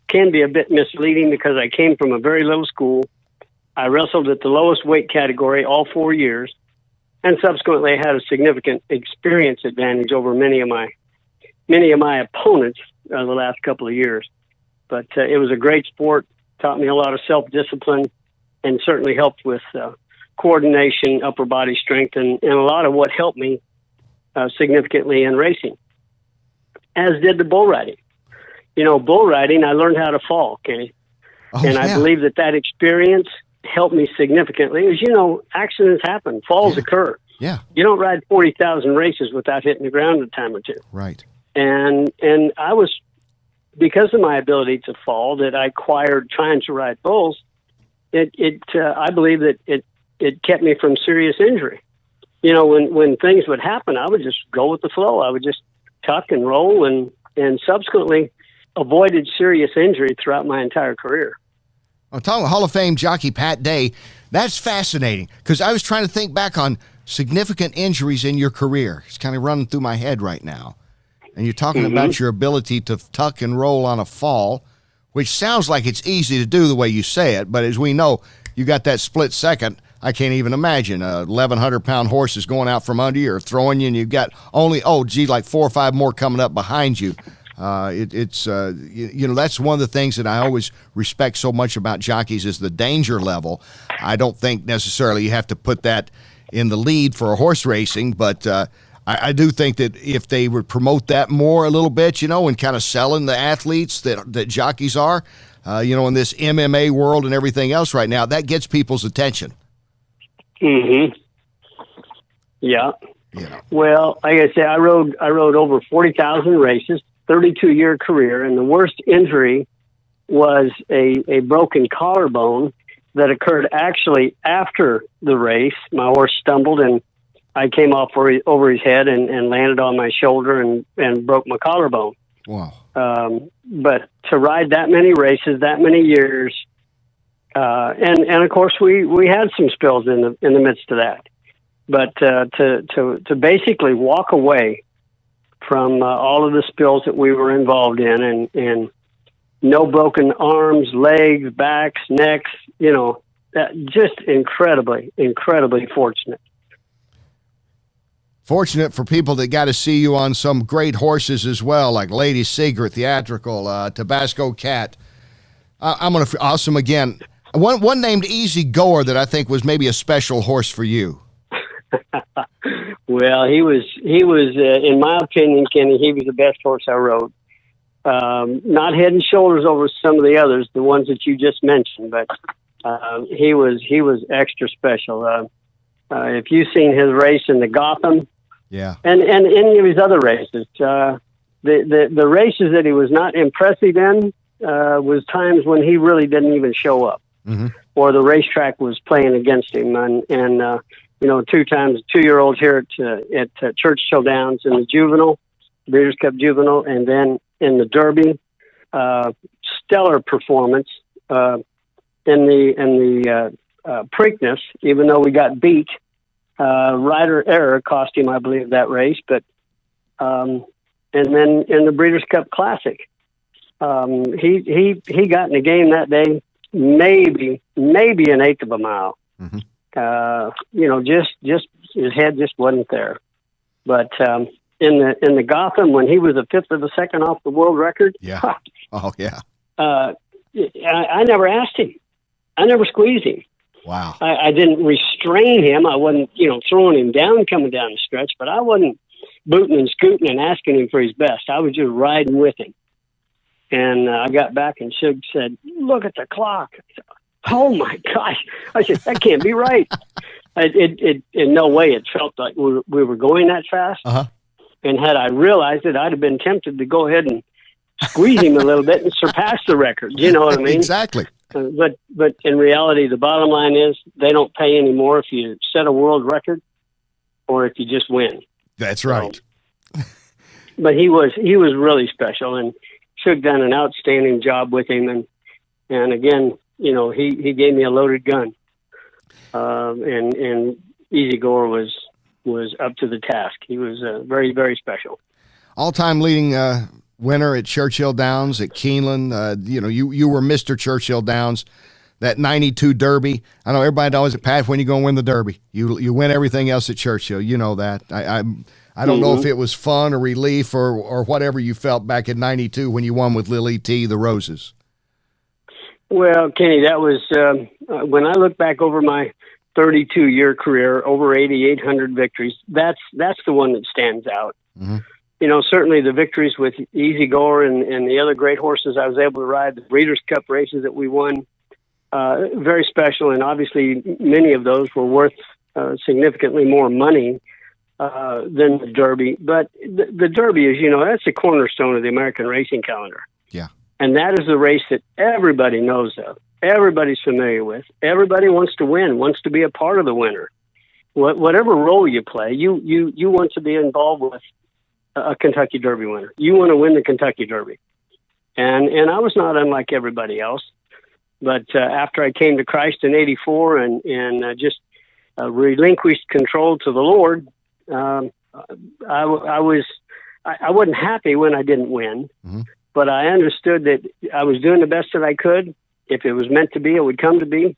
Can be a bit misleading because I came from a very little school. I wrestled at the lowest weight category all 4 years, and subsequently had a significant experience advantage over many of my opponents the last couple of years. But it was a great sport, taught me a lot of self-discipline, and certainly helped with coordination, upper body strength, and a lot of what helped me significantly in racing, as did the bull riding. Bull riding, I learned how to fall, Kenny. I believe that experience helped me significantly. As you know, accidents happen, falls occur. Yeah. You don't ride 40,000 races without hitting the ground a time or two. Right. And I was, because of my ability to fall that I acquired trying to ride bulls, I believe that it kept me from serious injury. When things would happen, I would just go with the flow. I would just tuck and roll and subsequently avoided serious injury throughout my entire career. I'm talking Hall of Fame jockey PatDay. That's fascinating because I was trying to think back on significant injuries in your career. It's kind of running through my head right now. And you're talking about your ability to tuck and roll on a fall, which sounds like it's easy to do the way you say it. But as we know, you got that split second. I can't even imagine 1,100-pound horse is going out from under you or throwing you, and you've got only, like 4 or 5 more coming up behind you. That's one of the things that I always respect so much about jockeys is the danger level. I don't think necessarily you have to put that in the lead for a horse racing, but I do think that if they would promote that more a little bit, and kind of selling the athletes that jockeys are, in this MMA world and everything else right now, that gets people's attention. Mm-hmm. Yeah. Well, like I said, I rode over 40,000 races, 32-year career, and the worst injury was a broken collarbone that occurred actually after the race. My horse stumbled and I came off over his head and landed on my shoulder and broke my collarbone. Wow. But to ride that many races, that many years, and of course we had some spills in the midst of that. But to basically walk away from all of the spills that we were involved in, and no broken arms, legs, backs, necks, just incredibly, incredibly fortunate. Fortunate for people that got to see you on some great horses as well, like Lady Secret, Theatrical, Tabasco Cat. I'm going to awesome again. One named Easy Goer that I think was maybe a special horse for you. Well, he was in my opinion, Kenny, he was the best horse I rode. Not head and shoulders over some of the others, the ones that you just mentioned, but he was extra special. If you've seen his race in the Gotham, yeah, and any of his other races, the races that he was not impressive in was times when he really didn't even show up, or the racetrack was playing against him, and 2 times 2-year-old here at Churchill Downs in the juvenile, Breeders' Cup Juvenile, and then in the Derby, stellar performance in the Preakness, even though we got beat. Rider error cost him, I believe, that race, but and then in the Breeders' Cup Classic, he got in the game that day, maybe an eighth of a mile. Just his head just wasn't there. But in the Gotham, when he was a fifth of a second off the world record, yeah, oh yeah, I never asked him. I never squeezed him. Wow. I didn't restrain him. I wasn't, throwing him down coming down the stretch, but I wasn't booting and scooting and asking him for his best. I was just riding with him. And I got back and Shug said, "Look at the clock." I said, "Oh my gosh." I said, "That can't be right." It in no way it felt like we were going that fast. And had I realized it, I'd have been tempted to go ahead and squeeze him a little bit and surpass the record. You know what I mean? Exactly. But in reality, the bottom line is they don't pay anymore if you set a world record or if you just win. That's right. So, but he was really special, and Shug done an outstanding job with him, and again, he gave me a loaded gun, and Easy Goer was up to the task. He was very, very special. All-time leading winner at Churchill Downs, at Keeneland. You were Mr. Churchill Downs. That 92 Derby. I know everybody always at Pat, when you go and win the Derby, you win everything else at Churchill. You know that. I don't know if it was fun or relief or whatever you felt back in 92 when you won with Lil E, the Roses. Well, Kenny, that was when I look back over my 32-year career, over 8,800 victories. That's the one that stands out. Mm-hmm. Certainly the victories with Easy Goer and the other great horses I was able to ride, the Breeders' Cup races that we won, very special. And obviously many of those were worth significantly more money than the Derby. But the Derby is, that's the cornerstone of the American racing calendar. Yeah. And that is the race that everybody knows of. Everybody's familiar with. Everybody wants to win, wants to be a part of the winner. Whatever role you play, you want to be involved with a Kentucky Derby winner. You want to win the Kentucky Derby. And I was not unlike everybody else. But after I came to Christ in '84 and just relinquished control to the Lord, I wasn't happy when I didn't win. Mm-hmm. But I understood that I was doing the best that I could. If it was meant to be, it would come to be.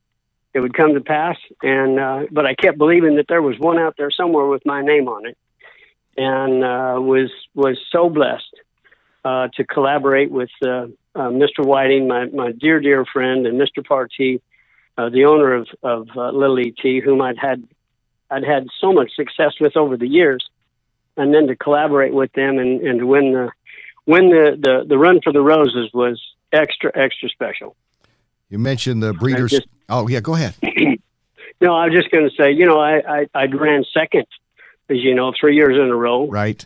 It would come to pass. And but I kept believing that there was one out there somewhere with my name on it, and was so blessed to collaborate with Mr. Whiting, my dear friend, and Mr. PatDay, the owner of Lil E, whom I'd had so much success with over the years, and then to collaborate with them and to win the Run for the Roses was extra special. You mentioned the Breeders. Oh yeah, go ahead. No, I was just going to say, I'd ran second, as you know, 3 years in a row. Right.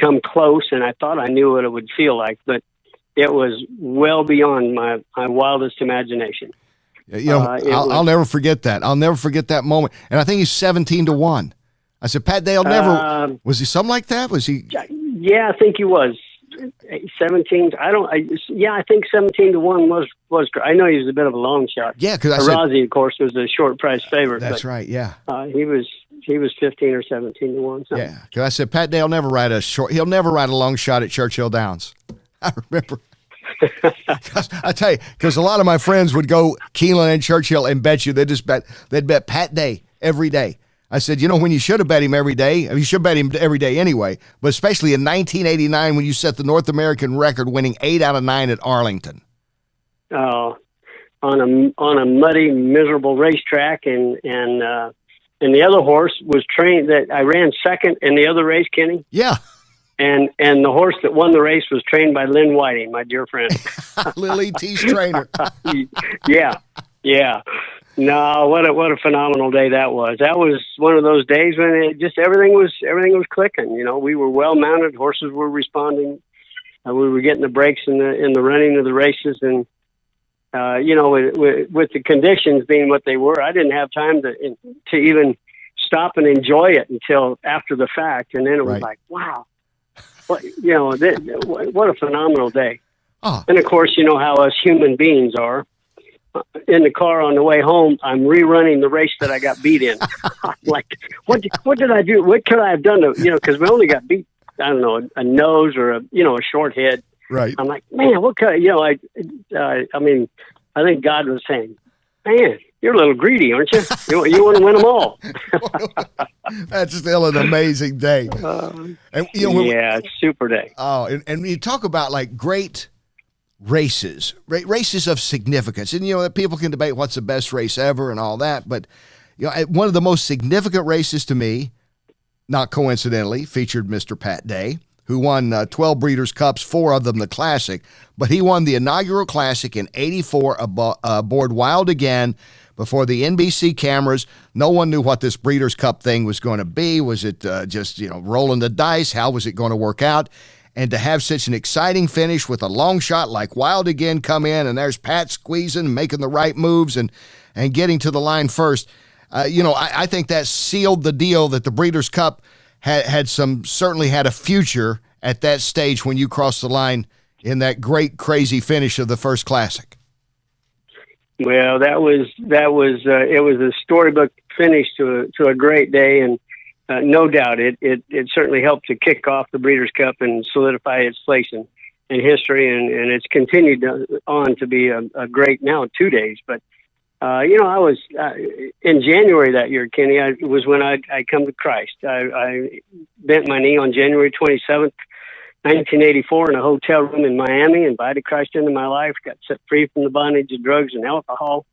Come close, and I thought I knew what it would feel like, but it was well beyond my wildest imagination. I'll never forget that. I'll never forget that moment. And I think he's 17-1. I said, PatDay will never. Was he something like that? Was he? Yeah, I think he was. 17. I think 17-1 was. I know he was a bit of a long shot. Yeah, because Arazi, of course, was a short price favorite. That's right. Yeah. He was 15 or 17-1. So. Yeah, because I said PatDay will never ride he'll never ride a long shot at Churchill Downs. I remember. I tell you, because a lot of my friends would go Keeneland and Churchill and bet you they'd bet PatDay every day. I said, when you should have bet him every day, you should bet him every day anyway, but especially in 1989 when you set the North American record winning 8 out of 9 at Arlington. Oh, on a muddy, miserable racetrack, and the other horse was trained that I ran second in the other race, Kenny. Yeah. And the horse that won the race was trained by Lynn Whiting, my dear friend. Lil E.T.'s trainer. Yeah. No, what a phenomenal day that was. That was one of those days when everything was clicking. We were well mounted. Horses were responding. We were getting the breaks in the running of the races, and with the conditions being what they were, I didn't have time to even stop and enjoy it until after the fact. And then it was like, wow, what a phenomenal day. Oh. And of course, you know how us human beings are. In the car on the way home, I'm rerunning the race that I got beat in. I'm like, what did I do? What could I have done because we only got beat, I don't know, a nose or a short head. Right. I'm like, man, what could I think God was saying, man, you're a little greedy, aren't you? You want to win them all. That's still an amazing day. It's super day. Oh, and you talk about like great races of significance, and people can debate what's the best race ever and all that, but one of the most significant races to me, not coincidentally, featured Mr. PatDay, who won 12 Breeders' Cups, 4 of them the Classic, but he won the inaugural Classic in '84 aboard Wild Again before the NBC cameras. No one knew what this Breeders' Cup thing was going to be. Was it just rolling the dice? How was it going to work out? And to have such an exciting finish with a long shot like Wild Again come in, and there's Pat squeezing, making the right moves, and getting to the line first. I think that sealed the deal that the Breeders' Cup certainly had a future at that stage when you crossed the line in that great, crazy finish of the first Classic. Well, it was a storybook finish to a great day, and no doubt, it certainly helped to kick off the Breeders' Cup and solidify its place in history, and it's continued on to be a great now 2 days. But I was in January that year, Kenny. Was when I come to Christ. I bent my knee on January 27th, 1984, in a hotel room in Miami. Invited Christ into my life. Got set free from the bondage of drugs and alcohol,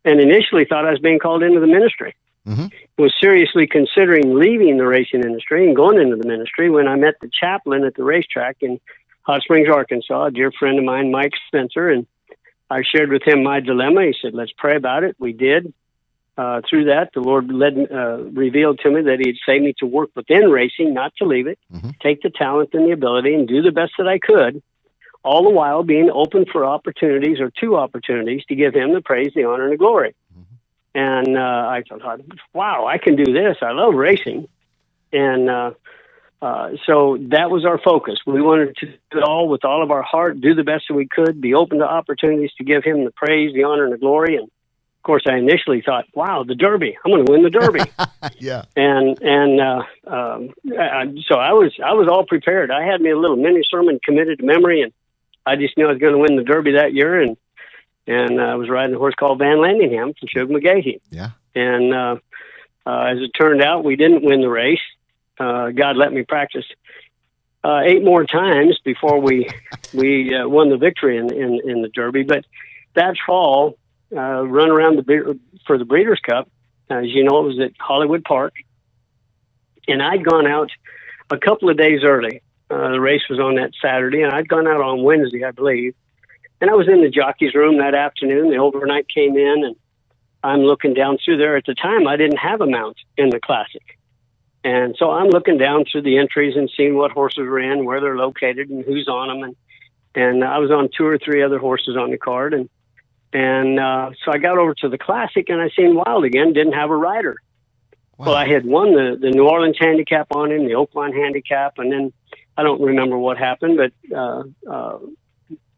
and initially thought I was being called into the ministry. Mm-hmm. Was seriously considering leaving the racing industry and going into the ministry when I met the chaplain at the racetrack in Hot Springs, Arkansas, a dear friend of mine, Mike Spencer, and I shared with him my dilemma. He said, let's pray about it. We did. Through that, the Lord revealed to me that He'd saved me to work within racing, not to leave it, take the talent and the ability and do the best that I could, all the while being open for opportunities or two opportunities to give Him the praise, the honor, and the glory. And I thought, wow, I can do this. I love racing. And so that was our focus. We wanted to do it all with all of our heart, do the best that we could, be open to opportunities to give Him the praise, the honor, and the glory. And of course, I initially thought, wow, the Derby, I'm going to win the Derby. Yeah. So I was all prepared. I had me a little mini sermon committed to memory, and I just knew I was going to win the Derby that year. And I was riding a horse called Van Landingham from Shug McGaughey. Yeah. And as it turned out, we didn't win the race. God let me practice 8 more times before we won the victory in the Derby. But that fall, run around for the Breeders' Cup, as you know, it was at Hollywood Park, and I'd gone out a couple of days early. The race was on that Saturday, and I'd gone out on Wednesday, I believe. And I was in the jockey's room that afternoon. The overnight came in, and I'm looking down through there. At the time, I didn't have a mount in the Classic. And so I'm looking down through the entries and seeing what horses were in, where they're located, and who's on them. And I was on 2 or 3 other horses on the card. And so I got over to the Classic, and I seen Wild again, didn't have a rider. Wow. Well, I had won the New Orleans handicap on him, the Oakland handicap, and then I don't remember what happened, but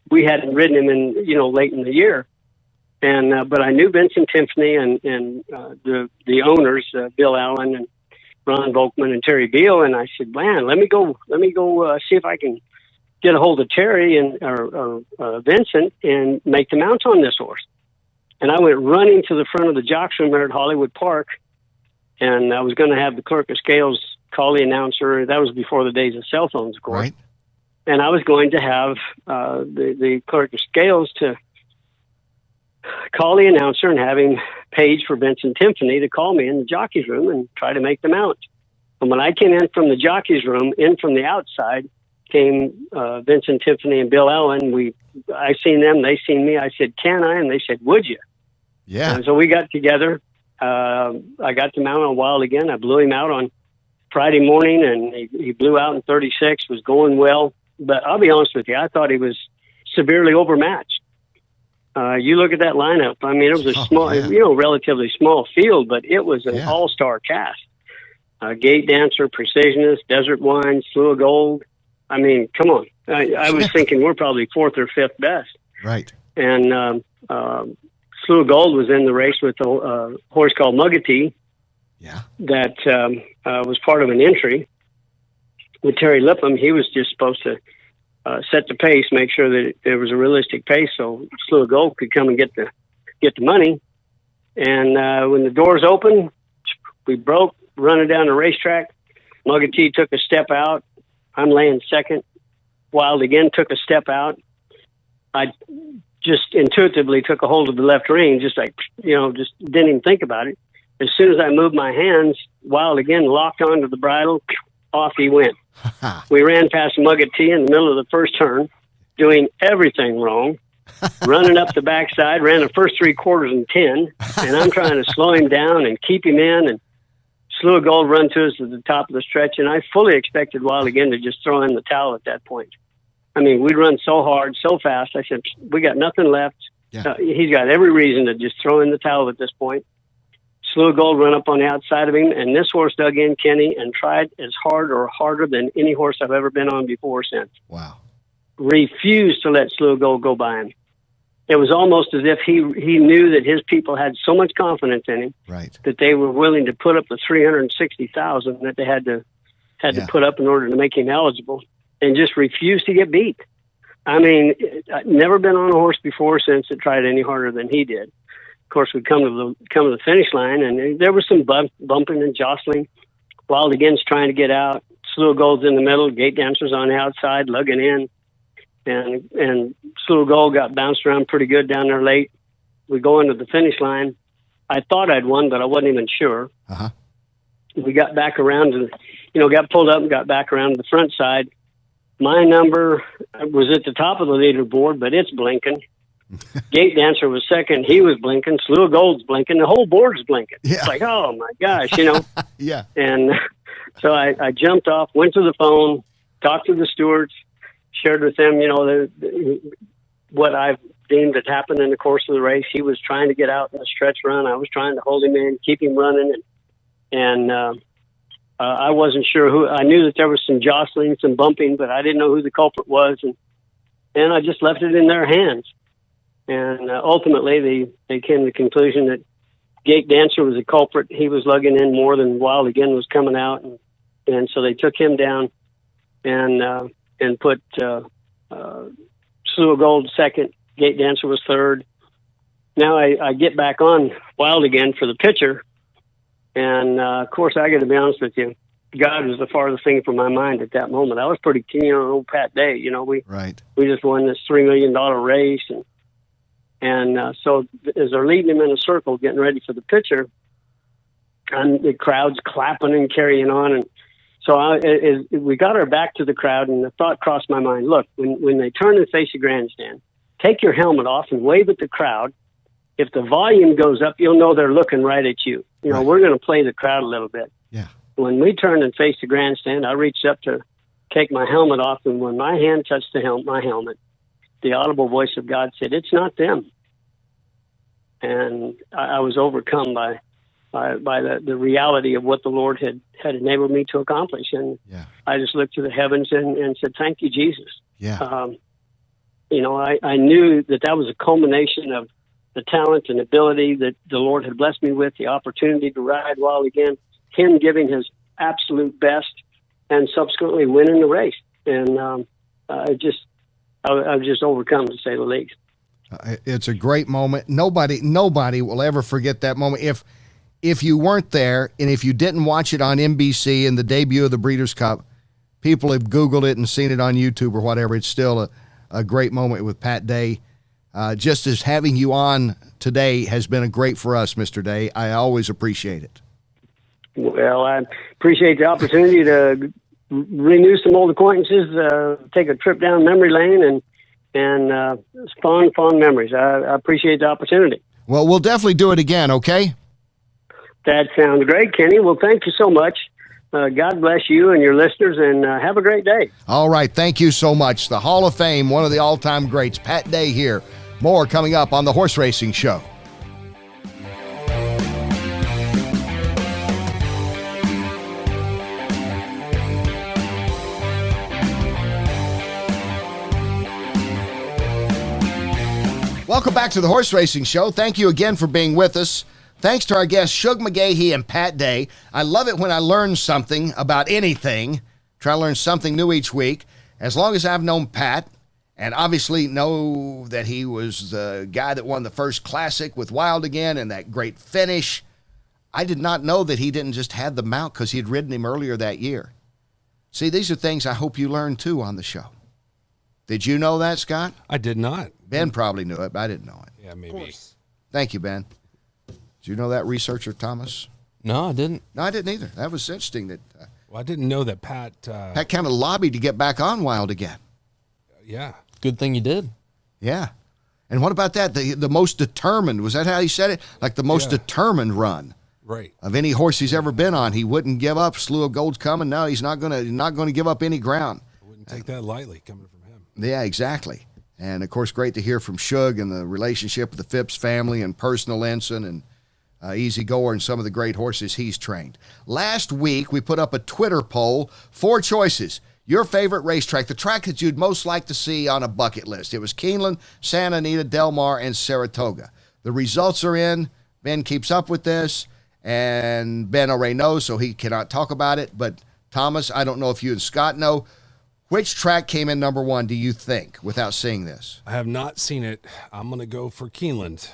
we hadn't ridden him in, late in the year. And but I knew Vincent Timpany and the owners, Bill Allen and Ron Volkman and Terry Beal, and I said, man, let me go see if I can get a hold of Terry or Vincent and make the mount on this horse. And I went running to the front of the jocks room there at Hollywood Park, and I was going to have the clerk of scales call the announcer. That was before the days of cell phones, of course. Right. And I was going to have the clerk of scales to call the announcer and have him page for Vincent Timpany to call me in the jockey's room and try to make the mount. And when I came in from the jockey's room, in from the outside, came Vincent Timpany and Bill Allen. I seen them, they seen me. I said, can I? And they said, would you? Yeah. And so we got together. I got to mount on Wild again. I blew him out on Friday morning, and he blew out in 36, was going well. But I'll be honest with you, I thought he was severely overmatched. You look at that lineup. I mean, it was a small, relatively small field, but it was an all-star cast. Gate Dancer, Precisionist, Desert Wine, Slew of Gold. I mean, come on. I was thinking we're probably 4th or 5th best. Right. And Slew of Gold was in the race with a horse called Muggety. Yeah. That was part of an entry with Terry Lipham. He was just supposed to set the pace, make sure that there was a realistic pace, so Slew of Gold could come and get the money. And when the doors opened, we broke, running down the racetrack. Muggety took a step out. I'm laying second. Wild again took a step out. I just intuitively took a hold of the left rein, just just didn't even think about it. As soon as I moved my hands, Wild again locked onto the bridle. Off he went. We ran past Muggety in the middle of the first turn, doing everything wrong, running up the backside, ran the first 3 quarters in 10, and I'm trying to slow him down and keep him in, and Slew of Gold run to us at the top of the stretch, and I fully expected Wild again to just throw in the towel at that point. I mean, we'd run so hard, so fast. I said, we got nothing left. Yeah. He's got every reason to just throw in the towel at this point. Slew of Gold run up on the outside of him, and this horse dug in, Kenny, and tried as hard or harder than any horse I've ever been on before or since. Wow. Refused to let Slew of Gold go by him. it was almost as if he knew that his people had so much confidence in him, right, that they were willing to put up the $360,000 that they had to put up in order to make him eligible, and just refused to get beat. I mean, I'd never been on a horse before since that tried any harder than he did. Of course, we come to the finish line, and there was some bumping and jostling. Wild Again's trying to get out. Slew of Gold's in the middle. Gate Dancer's on the outside, lugging in. And Slew of Gold got bounced around pretty good down there late. We go into the finish line. I thought I'd won, but I wasn't even sure. Uh-huh. We got back around and, got pulled up and got back around to the front side. My number was at the top of the leaderboard, but it's blinking. Gate Dancer was second. He was blinking. Slew of Gold's blinking. The whole board's blinking. Yeah. It's like, oh, my gosh, Yeah. And so I jumped off, went to the phone, talked to the stewards, shared with them, what I've deemed had happened in the course of the race. He was trying to get out in the stretch run. I was trying to hold him in, keep him running. And I wasn't sure who. I knew that there was some jostling, some bumping, but I didn't know who the culprit was. And I just left it in their hands. And ultimately, they came to the conclusion that Gate Dancer was the culprit. He was lugging in more than Wild Again was coming out. And so they took him down and put Slew of Gold second. Gate Dancer was third. Now I get back on Wild Again for the picture. And, of course, I got to be honest with you, God was the farthest thing from my mind at that moment. I was pretty keen on old PatDay. We just won this $3 million race. And so as they're leading him in a circle, getting ready for the picture, and the crowd's clapping and carrying on. And so we got our back to the crowd, and the thought crossed my mind, look, when they turn and face the grandstand, take your helmet off and wave at the crowd. If the volume goes up, you'll know they're looking right at you. Right. We're going to play the crowd a little bit. Yeah. When we turned and faced the grandstand, I reached up to take my helmet off, and when my hand touched my helmet, the audible voice of God said, "It's not them." And I was overcome by the reality of what the Lord had enabled me to accomplish. And I just looked to the heavens and said, "Thank you, Jesus." Yeah. I knew that was a culmination of the talent and ability that the Lord had blessed me with, the opportunity to ride Wild Again, him giving his absolute best, and subsequently winning the race. And I was just overcome, to say the least. It's a great moment. Nobody will ever forget that moment. If you weren't there, and if you didn't watch it on NBC in the debut of the Breeders' Cup, people have Googled it and seen it on YouTube or whatever. It's still a great moment with PatDay. Just as having you on today has been a great for us, Mr. Day. I always appreciate it. Well, I appreciate the opportunity to renew some old acquaintances, take a trip down memory lane, and fond memories. I appreciate the opportunity. Well, we'll definitely do it again, okay? That sounds great, Kenny. Well, thank you so much. God bless you and your listeners, and have a great day. All right. Thank you so much. The Hall of Fame, one of the all-time greats, PatDay here. More coming up on the Horse Racing Show. Welcome back to the Horse Racing Show. Thank you again for being with us. Thanks to our guests, Shug McGaughey and PatDay. I love it when I learn something about anything. Try to learn something new each week. As long as I've known Pat, and obviously know that he was the guy that won the first Classic with Wild Again and that great finish, I did not know that he didn't just have the mount because he had ridden him earlier that year. See, these are things I hope you learn too on the show. Did you know that, Scott? I did not. Ben probably knew it, but I didn't know it. Yeah, maybe. Thank you, Ben. Did you know that, researcher Thomas? No, I didn't. No, I didn't either. That was interesting. Well, I didn't know that Pat... Pat kind of lobbied to get back on Wild Again. Yeah. Good thing you did. Yeah. And what about that? The most determined, was that how he said it? Like the most determined run. Right. Of any horse he's ever been on. He wouldn't give up. Slew of Gold's coming. No, he's not going to give up any ground. I wouldn't take that lightly coming from him. Yeah, exactly. And, of course, great to hear from Shug and the relationship with the Phipps family and personal ensign and Easy Goer and some of the great horses he's trained. Last week, we put up a Twitter poll, 4 choices. your favorite racetrack, the track that you'd most like to see on a bucket list. It was Keeneland, Santa Anita, Del Mar, and Saratoga. The results are in. Ben keeps up with this, and Ben already knows, so he cannot talk about it. But, Thomas, I don't know if you and Scott know. Which track came in number one, do you think, without seeing this? I have not seen it. I'm going to go for Keeneland.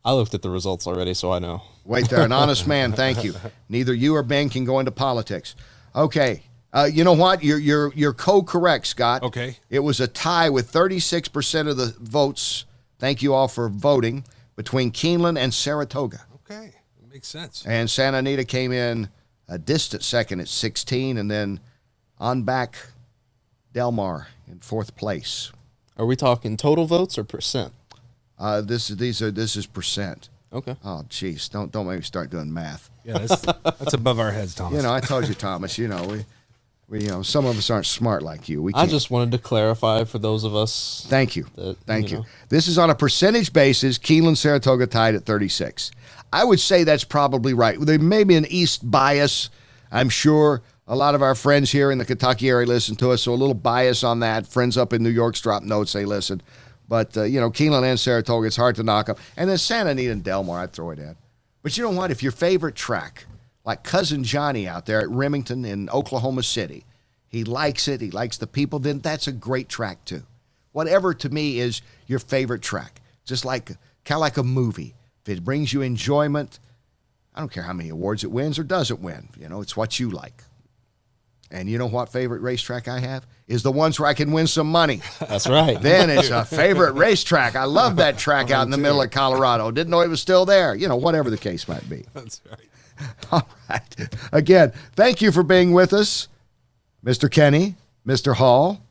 I looked at the results already, so I know. Wait there, an honest man, thank you. Neither you or Ben can go into politics. Okay, you know what? You're co-correct, Scott. Okay. It was a tie with 36% of the votes. Thank you all for voting, between Keeneland and Saratoga. Okay, that makes sense. And Santa Anita came in a distant second at 16, and then on back Del Mar in fourth place. Are we talking total votes or percent? This is percent. Okay. Oh, jeez, don't make me start doing math. Yeah, that's above our heads, Thomas. You know, I told you, Thomas. You know, we some of us aren't smart like you. I just wanted to clarify for those of us. Thank you. Thank you you. know. This is on a percentage basis. Keeneland, Saratoga tied at 36. I would say that's probably right. There may be an East bias. I'm sure a lot of our friends here in the Kentucky area listen to us, so a little bias on that. Friends up in New York drop notes, they listen. But, Keeneland and Saratoga, it's hard to knock up. And then Santa Anita and Del Mar, I'd throw it in. But you know what? If your favorite track, like Cousin Johnny out there at Remington in Oklahoma City, he likes it, he likes the people, then that's a great track too. Whatever to me is your favorite track. Just like, kind of like a movie. If it brings you enjoyment, I don't care how many awards it wins or doesn't win. It's what you like. And you know what favorite racetrack I have? Is the ones where I can win some money. That's right. Then it's a favorite racetrack. I love that track out in the middle of Colorado. Didn't know it was still there. Whatever the case might be. That's right. All right. Again, thank you for being with us, Mr. Kenny, Mr. Hall,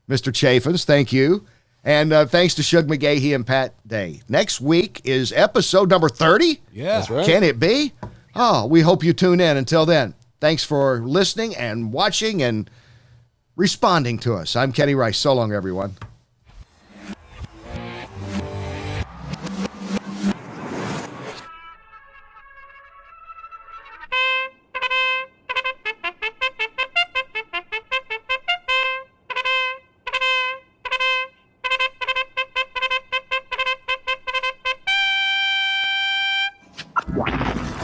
Mr. Chaffins. Thank you. And thanks to Shug McGaughey and PatDay. Next week is episode number 30. Yeah. That's right. Can it be? Oh, we hope you tune in. Until then, thanks for listening and watching and responding to us. I'm Kenny Rice. So long, everyone. What?